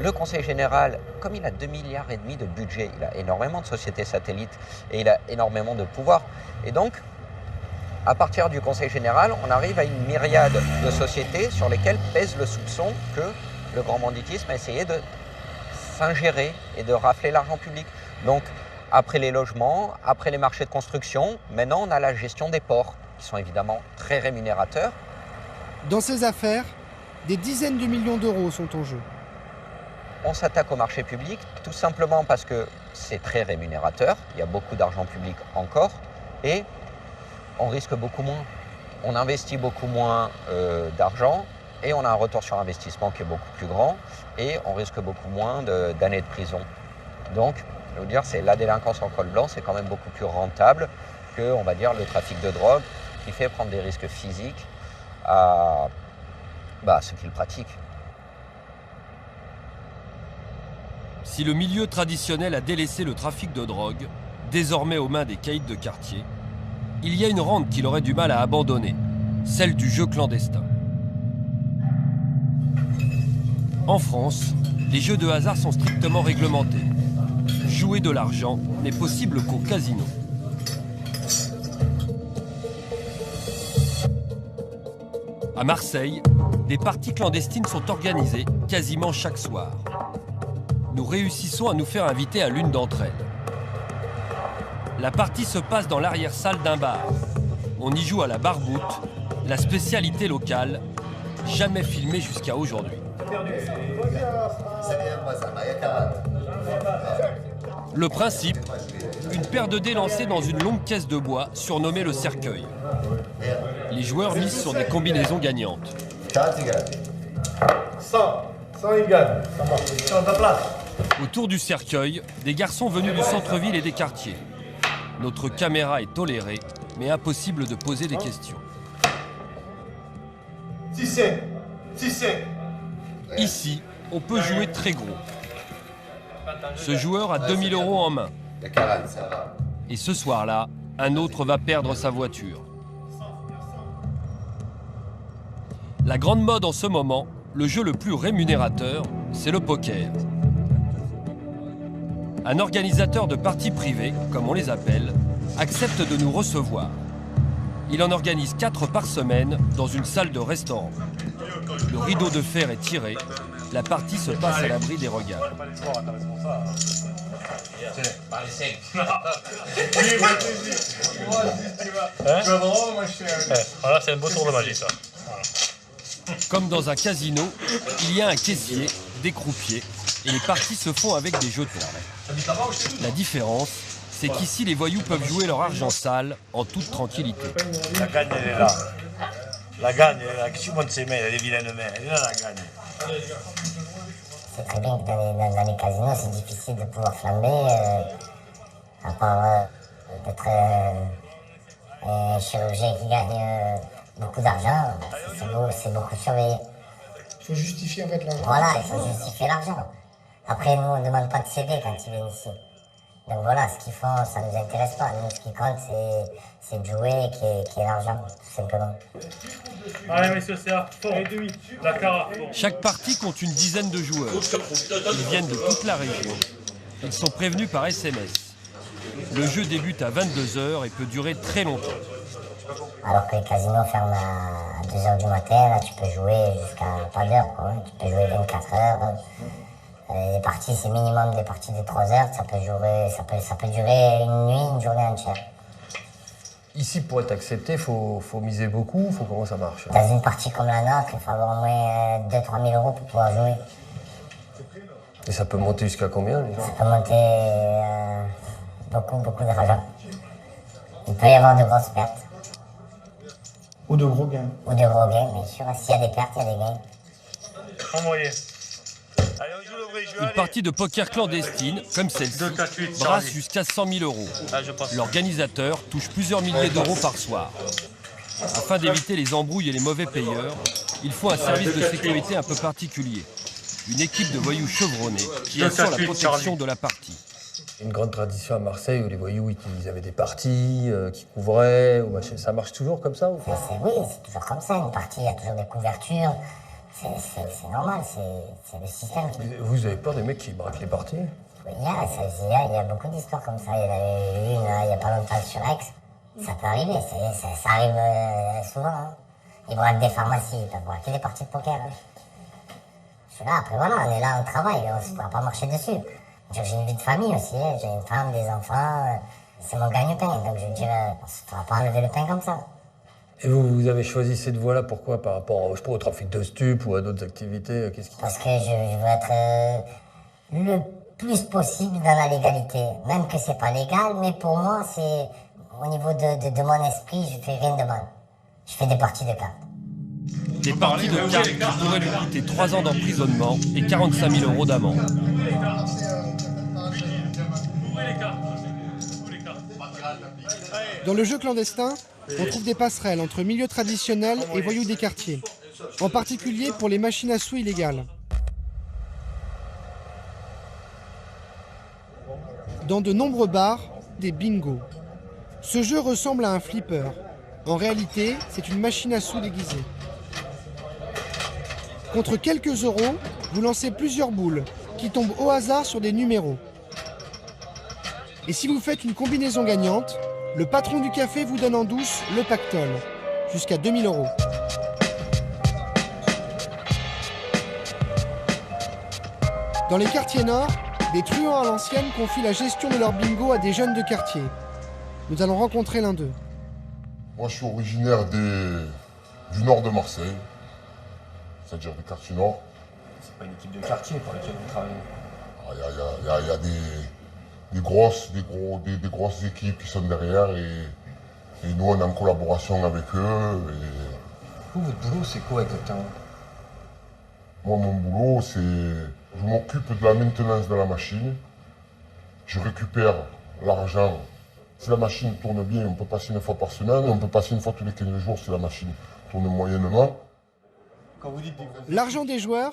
Le Conseil général, comme il a 2,5 milliards de budget, il a énormément de sociétés satellites et il a énormément de pouvoir. Et donc, à partir du Conseil général, on arrive à une myriade de sociétés sur lesquelles pèse le soupçon que le grand banditisme a essayé de s'ingérer et de rafler l'argent public. Donc, après les logements, après les marchés de construction, maintenant on a la gestion des ports, qui sont évidemment très rémunérateurs. Dans ces affaires, des dizaines de millions d'euros sont en jeu. On s'attaque au marché public tout simplement parce que c'est très rémunérateur, il y a beaucoup d'argent public encore, et on risque beaucoup moins. On investit beaucoup moins d'argent et on a un retour sur investissement qui est beaucoup plus grand et on risque beaucoup moins d'années de prison. Donc, je veux dire, la délinquance en col blanc, c'est quand même beaucoup plus rentable que, on va dire, le trafic de drogue qui fait prendre des risques physiques à ceux qui le pratiquent. Si le milieu traditionnel a délaissé le trafic de drogue, désormais aux mains des caïds de quartier, il y a une rente qu'il aurait du mal à abandonner, celle du jeu clandestin. En France, les jeux de hasard sont strictement réglementés. Jouer de l'argent n'est possible qu'au casino. À Marseille, des parties clandestines sont organisées quasiment chaque soir. Nous réussissons à nous faire inviter à l'une d'entre elles. La partie se passe dans l'arrière-salle d'un bar. On y joue à la barboute, la spécialité locale, jamais filmée jusqu'à aujourd'hui. Le principe, une paire de dés lancés dans une longue caisse de bois surnommée le cercueil. Les joueurs misent sur des combinaisons gagnantes. 100 il gagne. Ça marche. Autour du cercueil, des garçons venus du centre-ville et des quartiers. Notre caméra est tolérée, mais impossible de poser des questions. 6 Ici, on peut jouer très gros. Ce joueur a 2000 € en main. Et ce soir-là, un autre va perdre sa voiture. La grande mode en ce moment, le jeu le plus rémunérateur, c'est le poker. Un organisateur de parties privées, comme on les appelle, accepte de nous recevoir. Il en organise 4 par semaine dans une salle de restaurant. Le rideau de fer est tiré, la partie se passe à l'abri des regards. Voilà, c'est un beau tour de magie, ça. Comme dans un casino, il y a un caissier, des croupiers, et les parties se font avec des jetons. La différence, c'est qu'ici, les voyous peuvent jouer leur argent sale en toute tranquillité. La gagne, elle est là. La gagne, elle est là. Tout le monde ses mains, elle est vilaine main. Elle est là, la gagne. C'est très bien que dans les casinos, c'est difficile de pouvoir flamber, à part d'être chirurgien qui gagne beaucoup d'argent, c'est beaucoup surveillé. Il faut justifier en fait l'argent. Voilà, il faut justifier l'argent. Après, nous, on ne demande pas de CD quand ils viennent ici. Donc voilà, ce qu'ils font, ça ne nous intéresse pas. Nous, ce qui compte, c'est de jouer, qui est l'argent, tout simplement. Allez, messieurs, c'est à fond. La cara. Chaque partie compte une dizaine de joueurs. Ils viennent de toute la région. Ils sont prévenus par SMS. Le jeu débute à 22 h et peut durer très longtemps. Alors que les casinos ferment à 2 h du matin, là, tu peux jouer jusqu'à pas d'heure, quoi. Tu peux jouer 24 heures. Les parties, c'est minimum des parties de 3 heures. Ça peut durer une nuit, une journée entière. Ici, pour être accepté, il faut miser beaucoup. Comment ça marche? Dans une partie comme la nôtre, il faut avoir au moins 2 000 à 3 000 € pour pouvoir jouer. Et ça peut monter jusqu'à combien, les gens? Ça peut monter beaucoup d'argent. Il peut y avoir de grosses pertes. Ou de gros gains. Ou de gros gains, bien sûr. S'il y a des pertes, il y a des gains. Envoyé. Une partie de poker clandestine, comme celle-ci, brasse jusqu'à 100 000 €. L'organisateur touche plusieurs milliers d'euros par soir. Afin d'éviter les embrouilles et les mauvais payeurs, il faut un service de sécurité un peu particulier. Une équipe de voyous chevronnés qui assure la protection de la partie. Une grande tradition à Marseille où les voyous ils avaient des parties qui couvraient. Ça marche toujours comme ça ou pas? Oui, c'est toujours comme ça. Une partie, il y a toujours des couvertures. C'est normal, c'est le système. Vous avez peur des mecs qui braquent les parties? Il y a beaucoup d'histoires comme ça. Il y en avait une il n'y a pas longtemps sur Aix. Ça peut arriver, ça arrive souvent. Hein. Ils braquent des pharmacies, ils peuvent braquer des parties de poker. Hein. Je suis là, après voilà, on est là, on travaille, on ne pourra pas marcher dessus. J'ai une vie de famille aussi, hein. J'ai une femme, des enfants, c'est mon gagne-pain. Donc je veux dire, on ne se fera pas enlever le pain comme ça. Et vous avez choisi cette voie-là, pourquoi? Par rapport au trafic de stupes ou à d'autres activités? Parce que je veux être le plus possible dans la légalité. Même que c'est pas légal, mais pour moi, c'est au niveau de mon esprit, je fais rien de mal. Je fais des parties de cartes. Des parties de cartes qui pourraient lui coûter 3 ans d'emprisonnement et 45 000 € d'amende. Dans le jeu clandestin, on trouve des passerelles entre milieux traditionnels et voyous des quartiers, en particulier pour les machines à sous illégales. Dans de nombreux bars, des bingos. Ce jeu ressemble à un flipper. En réalité, c'est une machine à sous déguisée. Contre quelques euros, vous lancez plusieurs boules qui tombent au hasard sur des numéros. Et si vous faites une combinaison gagnante, le patron du café vous donne en douce le pactole, jusqu'à 2 000 €. Dans les quartiers nord, des truands à l'ancienne confient la gestion de leur bingo à des jeunes de quartier. Nous allons rencontrer l'un d'eux. Moi, je suis originaire du nord de Marseille, c'est-à-dire des quartiers nord. C'est pas une équipe de quartier pour laquelle vous travaillez. Il y a des grosses équipes qui sont derrière et nous, on est en collaboration avec eux. Vous, votre boulot, c'est quoi exactement? Moi, mon boulot, c'est... Je m'occupe de la maintenance de la machine. Je récupère l'argent. Si la machine tourne bien, on peut passer 1 fois par semaine. On peut passer 1 fois tous les 15 jours si la machine tourne moyennement. L'argent des joueurs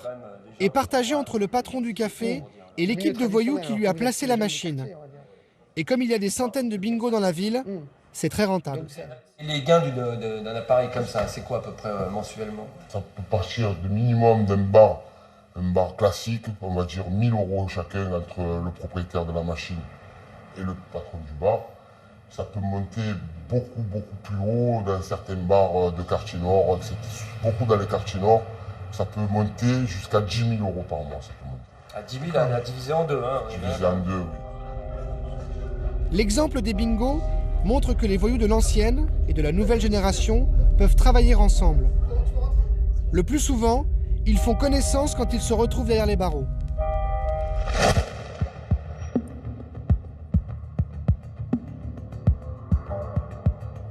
est partagé entre le patron du café et l'équipe de voyous qui lui a placé la machine. Et comme il y a des centaines de bingos dans la ville, c'est très rentable. Et les gains d'un appareil comme ça, c'est quoi à peu près mensuellement? Ça peut partir de minimum d'un bar classique, on va dire 1 000 € chacun entre le propriétaire de la machine et le patron du bar. Ça peut monter beaucoup plus haut dans certains bars de quartier nord, beaucoup dans les quartiers nord. Ça peut monter jusqu'à 10 000 € par mois. Ça peut monter. À 10 000, on a divisé en deux. Hein, divisé en deux, oui. L'exemple des bingos montre que les voyous de l'ancienne et de la nouvelle génération peuvent travailler ensemble. Le plus souvent, ils font connaissance quand ils se retrouvent derrière les barreaux.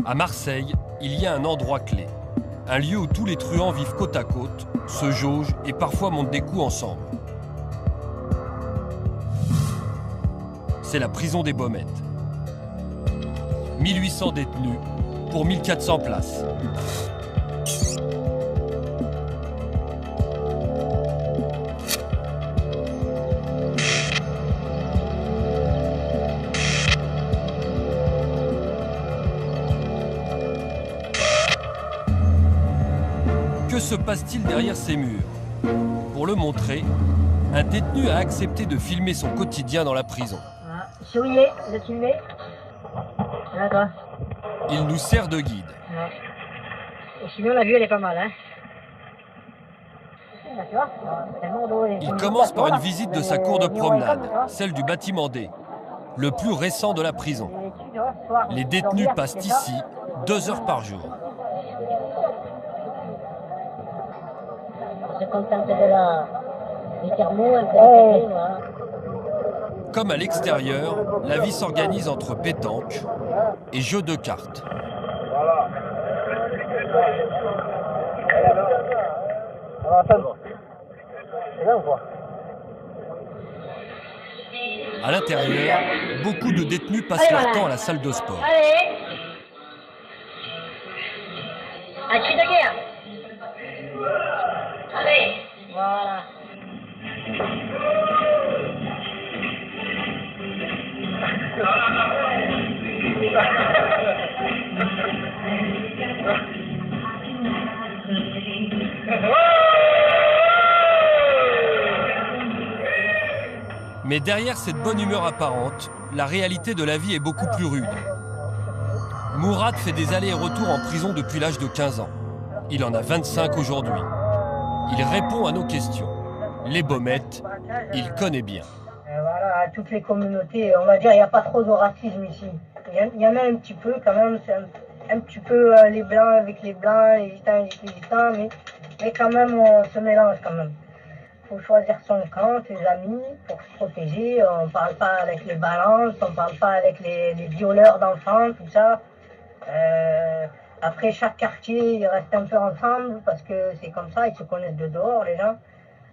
À Marseille, il y a un endroit clé. Un lieu où tous les truands vivent côte à côte, se jaugent et parfois montent des coups ensemble. C'est la prison des Baumettes. 1800 détenus pour 1400 places. Que se passe-t-il derrière ces murs? Pour le montrer, un détenu a accepté de filmer son quotidien dans la prison. Souriez, vous êtes filmé. Voilà toi. Il nous sert de guide. Ouais. Et sinon la vue elle est pas mal, hein. Il commence par une visite de sa cour de promenade, celle du bâtiment D, le plus récent de la prison. Les détenus passent ici 2 heures par jour. On se contente du thermo, un peu de café, voilà. Comme à l'extérieur, la vie s'organise entre pétanque et jeux de cartes. À l'intérieur, beaucoup de détenus passent leur temps à la salle de sport. Allez, un cri de guerre. Mais derrière cette bonne humeur apparente, la réalité de la vie est beaucoup plus rude. Mourad fait des allers et retours en prison depuis l'âge de 15 ans. Il en a 25 aujourd'hui. Il répond à nos questions. Les Baumettes, il connaît bien. Voilà, à toutes les communautés, on va dire, il n'y a pas trop de racisme ici. Il y en a un petit peu quand même, c'est un petit peu les blancs avec les blancs, les gitans avec les gitans, mais quand même on se mélange quand même. Il faut choisir son camp, ses amis, pour se protéger. On ne parle pas avec les balances, on ne parle pas avec les violeurs d'enfants, tout ça. Après, chaque quartier, ils restent un peu ensemble parce que c'est comme ça, ils se connaissent de dehors, les gens.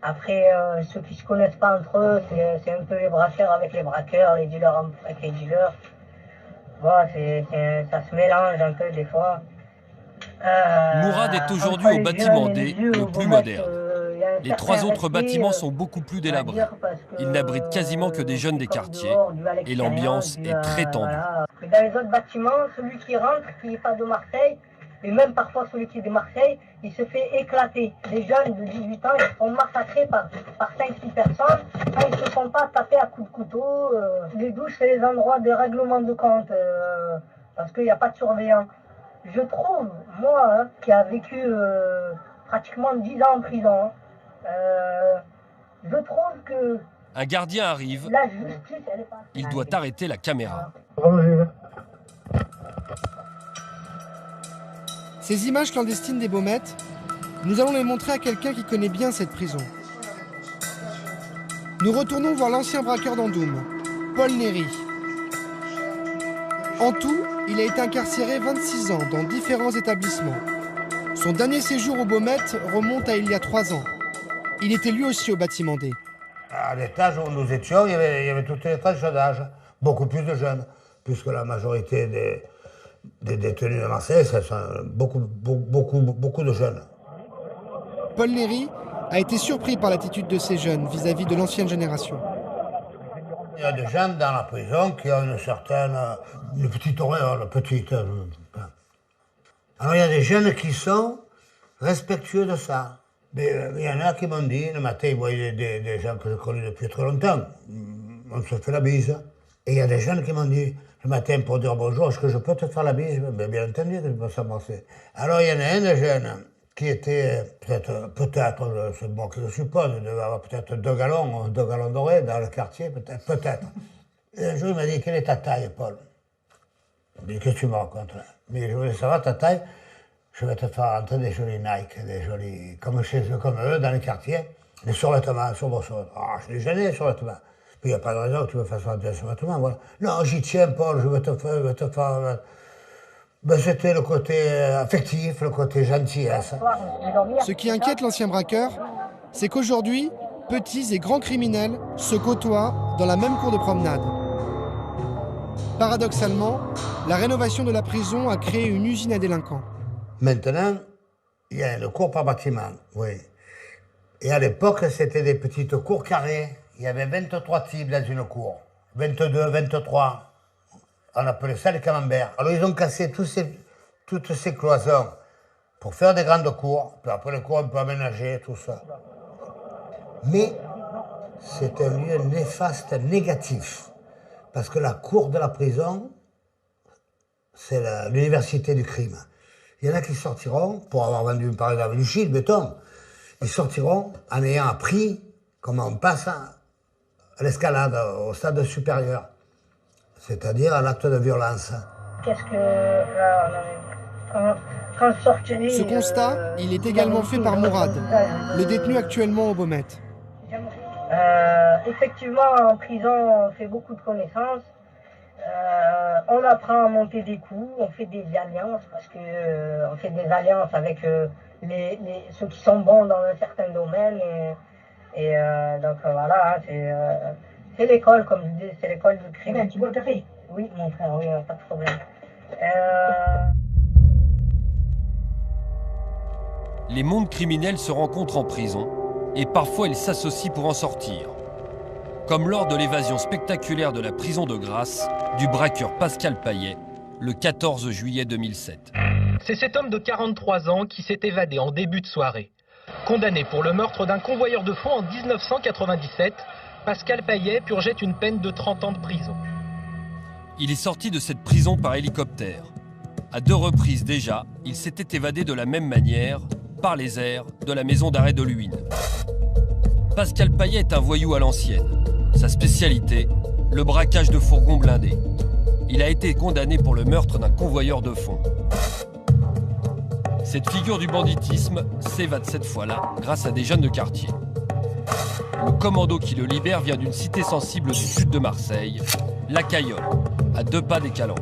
Après, ceux qui ne se connaissent pas entre eux, c'est un peu les braqueurs avec les braqueurs, les dealers avec les dealers. Bon, ça se mélange un peu des fois. Mourad est aujourd'hui au bâtiment D, le plus moderne. Les 3 autres bâtiments sont beaucoup plus délabrés. Ils n'abritent quasiment que des jeunes des quartiers et l'ambiance est très tendue. Dans les autres bâtiments, celui qui rentre, qui n'est pas de Marseille, et même parfois celui qui est de Marseille, il se fait éclater. Les jeunes de 18 ans, ils se font massacrer par 5-6 personnes. Quand ils ne se font pas taper à coups de couteau. Les douches, c'est les endroits de règlement de compte, parce qu'il n'y a pas de surveillant. Je trouve, moi, qui a vécu pratiquement 10 ans en prison, je trouve que... Un gardien arrive, la justice, elle est pas... il doit arrêter la caméra. Ces images clandestines des Baumettes, nous allons les montrer à quelqu'un qui connaît bien cette prison. Nous retournons voir l'ancien braqueur d'Andoum, Paul Néry. En tout, il a été incarcéré 26 ans dans différents établissements. Son dernier séjour aux Baumettes remonte à il y a 3 ans. Il était lui aussi au bâtiment D. À l'étage où nous étions, il y avait toutes les tranches d'âge, beaucoup plus de jeunes, puisque la majorité des détenus de Marseille, ce sont beaucoup de jeunes. Paul Néry a été surpris par l'attitude de ces jeunes vis-à-vis de l'ancienne génération. Il y a des gens dans la prison qui ont une petite auréole, petite. Alors il y a des jeunes qui sont respectueux de ça. Mais il y en a qui m'ont dit, le matin, ils voyaient des gens que je connais depuis très longtemps, on se fait la bise. Et il y a des jeunes qui m'ont dit, le matin, pour dire bonjour, est-ce que je peux te faire la bise? Mais bien entendu que je peux s'amorcer. Alors il y en a un des jeunes qui était peut-être, c'est moi qui le suppose, il devait avoir peut-être 2 gallons dorés dans le quartier, peut-être. Et un jour, il m'a dit, quelle est ta taille, Paul? Je lui ai dit, qu'est-ce que tu me racontes là? Mais je voulais savoir ta taille. Je vais te faire rentrer des jolis Nike, des jolis, comme eux, dans les quartiers, des survêtements, survêtements. Ah, je l'ai gêné, survêtements. Puis il n'y a pas de raison que tu me fasses rentrer des survêtements, voilà. Non, j'y tiens, Paul, je vais te faire... Ben, c'était le côté affectif, le côté gentillesse. Ce qui inquiète l'ancien braqueur, c'est qu'aujourd'hui, petits et grands criminels se côtoient dans la même cour de promenade. Paradoxalement, la rénovation de la prison a créé une usine à délinquants. Maintenant, il y a une cour par bâtiment, oui. Et à l'époque, c'était des petites cours carrées. Il y avait 23 types dans une cour. 22, 23. On appelait ça les camemberts. Alors ils ont cassé toutes ces cloisons pour faire des grandes cours. Puis après les cours un peu aménagées, tout ça. Mais c'est un lieu néfaste, négatif. Parce que la cour de la prison, c'est l'université du crime. Il y en a qui sortiront, pour avoir vendu par exemple du shit, béton, ils sortiront en ayant appris comment on passe à l'escalade, au stade supérieur, c'est-à-dire à l'acte de violence. Qu'est-ce que... quand je sortirai... Ce constat, il est également fait par Mourad, le détenu actuellement aux Baumettes. Effectivement, en prison, on fait beaucoup de connaissances. On apprend à monter des coups, on fait des alliances, parce que on fait des alliances avec ceux qui sont bons dans un certain domaine. Et donc voilà, c'est l'école, comme je dis, c'est l'école du crime. Tu bois le café? Oui, mon frère, oui, pas de problème. Les mondes criminels se rencontrent en prison et parfois ils s'associent pour en sortir. Comme lors de l'évasion spectaculaire de la prison de Grasse du braqueur Pascal Payet le 14 juillet 2007. C'est cet homme de 43 ans qui s'est évadé en début de soirée. Condamné pour le meurtre d'un convoyeur de fonds en 1997, Pascal Payet purgeait une peine de 30 ans de prison. Il est sorti de cette prison par hélicoptère. À 2 reprises déjà, il s'était évadé de la même manière, par les airs, de la maison d'arrêt de Luynes. Pascal Payet est un voyou à l'ancienne. Sa spécialité, le braquage de fourgons blindés. Il a été condamné pour le meurtre d'un convoyeur de fonds. Cette figure du banditisme s'évade cette fois-là grâce à des jeunes de quartier. Le commando qui le libère vient d'une cité sensible du sud de Marseille, La Cayolle, à 2 pas des Calanques.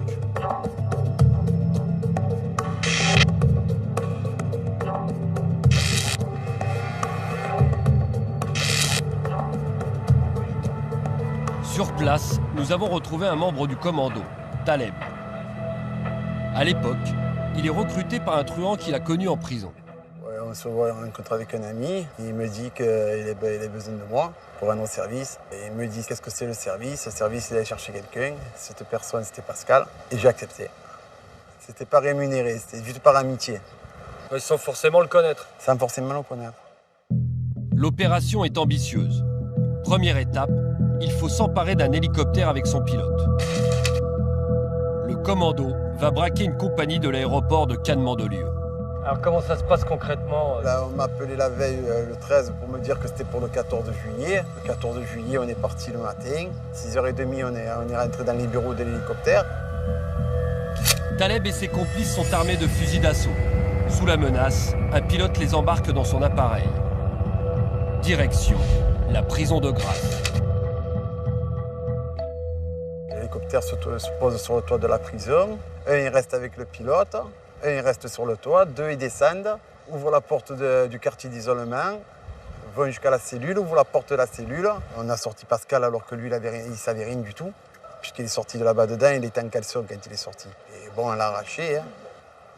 Sur place, nous avons retrouvé un membre du commando, Taleb. À l'époque, il est recruté par un truand qu'il a connu en prison. Ouais, on se voit rencontrer avec un ami. Il me dit qu'il a besoin de moi pour rendre service. Et il me dit qu'est-ce que c'est le service. Le service, c'est d'aller chercher quelqu'un. Cette personne, c'était Pascal. Et j'ai accepté. C'était pas rémunéré, c'était juste par amitié. Ouais, sans forcément le connaître. Sans forcément le connaître. L'opération est ambitieuse. Première étape, il faut s'emparer d'un hélicoptère avec son pilote. Le commando va braquer une compagnie de l'aéroport de Cannes-Mandelieu. Alors comment ça se passe concrètement Là, on m'a appelé la veille, le 13, pour me dire que c'était pour le 14 juillet. Le 14 juillet, on est parti le matin. 6h30, on est rentré dans les bureaux de l'hélicoptère. Taleb et ses complices sont armés de fusils d'assaut. Sous la menace, un pilote les embarque dans son appareil. Direction, la prison de Grasse. L'hélicoptère se pose sur le toit de la prison. Un, il reste avec le pilote. Un, il reste sur le toit. 2, ils descendent, ouvrent la porte du quartier d'isolement, vont jusqu'à la cellule, ouvrent la porte de la cellule. On a sorti Pascal alors que lui, il ne savait rien du tout. Puisqu'il est sorti de là-bas dedans, il était en caleçon quand il est sorti. Et bon, on l'a arraché. Hein.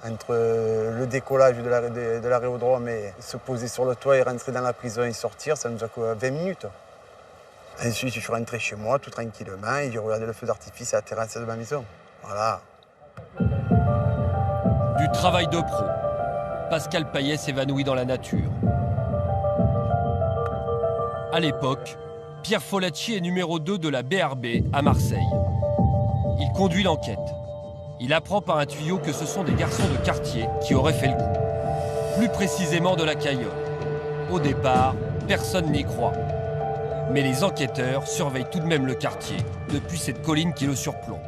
Entre le décollage de l'aérodrome et se poser sur le toit et rentrer dans la prison et sortir, ça nous a coûté 20 minutes. Ensuite, je suis rentré chez moi tout tranquillement et j'ai regardé le feu d'artifice à la terrasse de ma maison. Voilà. Du travail de pro. Pascal Payet s'évanouit dans la nature. À l'époque, Pierre Folacci est numéro 2 de la BRB à Marseille. Il conduit l'enquête. Il apprend par un tuyau que ce sont des garçons de quartier qui auraient fait le coup. Plus précisément de la Cayolle. Au départ, personne n'y croit. Mais les enquêteurs surveillent tout de même le quartier, depuis cette colline qui le surplombe.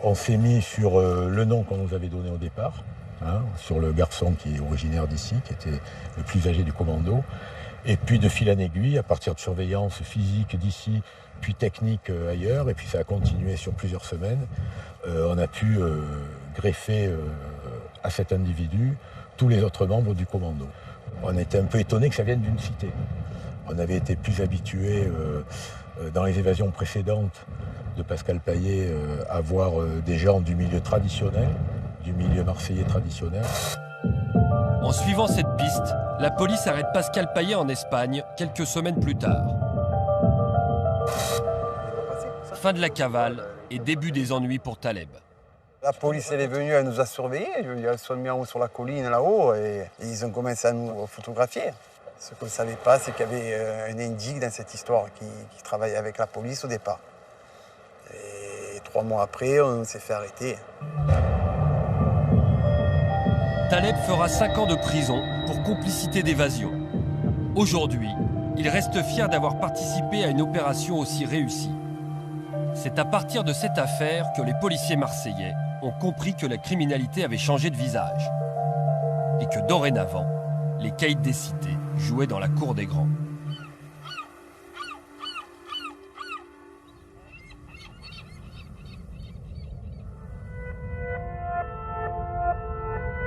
On s'est mis sur le nom qu'on nous avait donné au départ, hein, sur le garçon qui est originaire d'ici, qui était le plus âgé du commando. Et puis de fil en aiguille, à partir de surveillance physique d'ici, puis technique ailleurs, et puis ça a continué sur plusieurs semaines, on a pu greffer à cet individu tous les autres membres du commando. On était un peu étonnés que ça vienne d'une cité. On avait été plus habitués dans les évasions précédentes de Pascal Payet à voir des gens du milieu traditionnel, du milieu marseillais traditionnel. En suivant cette piste, la police arrête Pascal Payet en Espagne quelques semaines plus tard. Fin de la cavale et début des ennuis pour Taleb. La police, elle est venue, elle nous a surveillés. Ils sont mis en haut sur la colline là-haut et ils ont commencé à nous photographier. Ce qu'on ne savait pas, c'est qu'il y avait un indique dans cette histoire qui travaillait avec la police au départ. Et 3 mois après, on s'est fait arrêter. Taleb fera 5 ans de prison pour complicité d'évasion. Aujourd'hui, il reste fier d'avoir participé à une opération aussi réussie. C'est à partir de cette affaire que les policiers marseillais ont compris que la criminalité avait changé de visage. Et que dorénavant, les caïds des cités jouaient dans la cour des grands.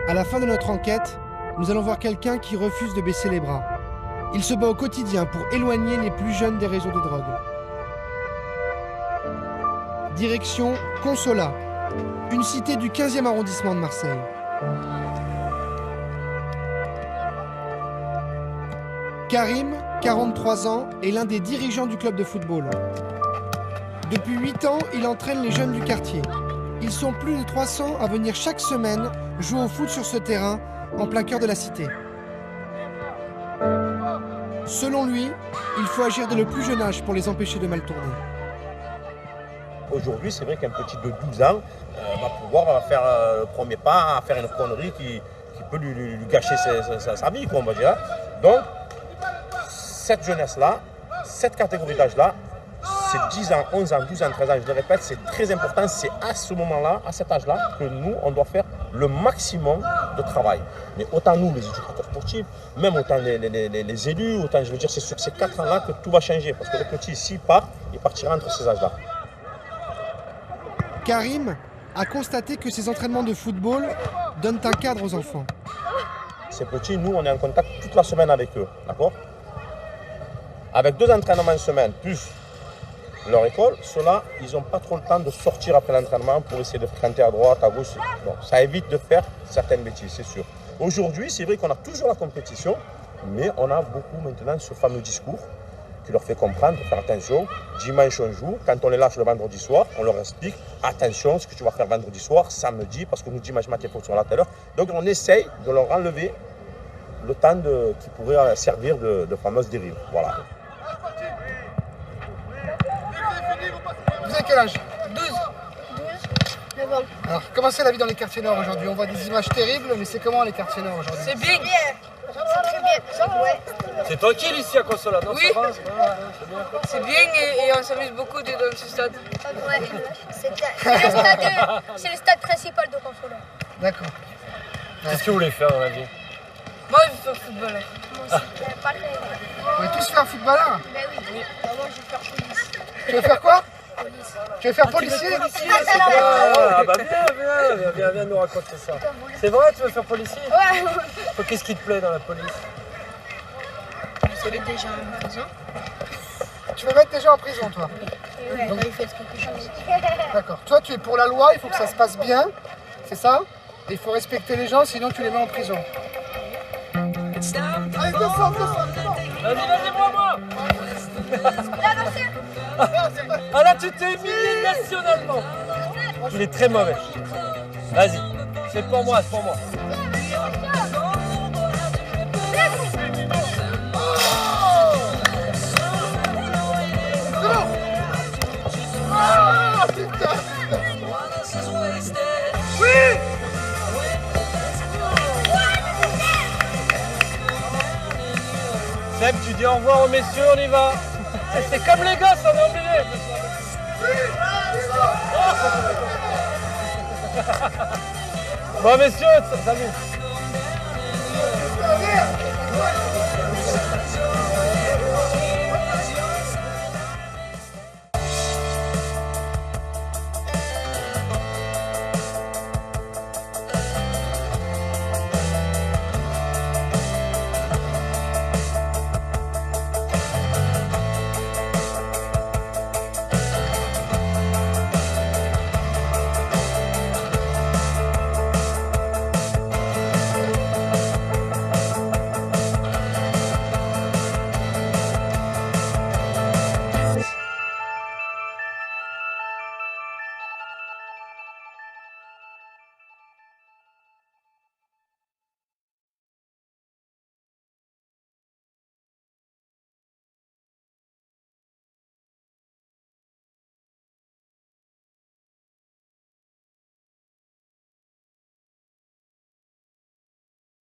À la fin de notre enquête, nous allons voir quelqu'un qui refuse de baisser les bras. Il se bat au quotidien pour éloigner les plus jeunes des réseaux de drogue. Direction Consolat, une cité du 15e arrondissement de Marseille. Karim, 43 ans, est l'un des dirigeants du club de football. Depuis 8 ans, il entraîne les jeunes du quartier. Ils sont plus de 300 à venir chaque semaine jouer au foot sur ce terrain, en plein cœur de la cité. Selon lui, il faut agir dès le plus jeune âge pour les empêcher de mal tourner. Aujourd'hui, c'est vrai qu'un petit de 12 ans va pouvoir faire le premier pas, faire une connerie qui peut lui gâcher sa vie, quoi, on va dire. Donc, cette jeunesse-là, cette catégorie d'âge-là, c'est 10 ans, 11 ans, 12 ans, 13 ans, je le répète, c'est très important. C'est à ce moment-là, à cet âge-là, que nous, on doit faire le maximum de travail. Mais autant nous, les éducateurs sportifs, même autant les élus, autant, je veux dire, c'est sur ces 4 ans-là que tout va changer. Parce que le petit, s'il part, il partira entre ces âges-là. Karim a constaté que ces entraînements de football donnent un cadre aux enfants. Ces petits, nous, on est en contact toute la semaine avec eux, d'accord? Avec 2 entraînements en semaine, plus leur école, ceux-là, ils n'ont pas trop le temps de sortir après l'entraînement pour essayer de fréquenter à droite, à gauche. Bon, ça évite de faire certaines bêtises, c'est sûr. Aujourd'hui, c'est vrai qu'on a toujours la compétition, mais on a beaucoup maintenant ce fameux discours qui leur fait comprendre, de faire attention. Dimanche, on joue. Quand on les lâche le vendredi soir, on leur explique, attention, ce que tu vas faire vendredi soir, samedi, parce que nous, dimanche matin, il faut que tu sois là tout à l'heure. Donc, on essaye de leur enlever le temps qui pourrait servir de fameuses dérives. Voilà. Vous avez quel âge? 12. 9 ans. Alors, comment c'est la vie dans les quartiers nord aujourd'hui? On voit des images terribles, mais c'est comment les quartiers nord aujourd'hui? C'est bien. C'est très bien. Ouais. C'est tranquille ici à Consola, non? Oui. Ça va, C'est bien et on s'amuse beaucoup dans ce stade. Ouais. C'est le stade principal de Consola. D'accord. Qu'est-ce que vous voulez faire dans la vie? Moi, je veux faire footballeur. Moi aussi. Vous voulez tous faire footballeur? Ben oui. Moi, je veux faire police. Tu veux faire quoi? Police. Tu veux faire policier? Ah bah viens nous raconter ça. C'est vrai, tu veux faire policier? Ouais. Qu'est-ce qui te plaît dans la police? C'est les gens en prison. Tu veux mettre des gens en prison, toi? Ouais, quand il fait quelque chose. D'accord. Toi, tu es pour la loi, il faut que ça se passe bien, c'est ça? Et il faut respecter les gens, sinon tu les mets en prison. Allez, descends. Vas-y, moi. Ah là, tu t'es humilié nationalement. Il est très mauvais. Vas-y, c'est pour moi, c'est pour moi. Ah, putain! Oui! Seb, tu dis au revoir aux messieurs, on y va. C'est comme les gosses, on est obligé. Bon messieurs, salut.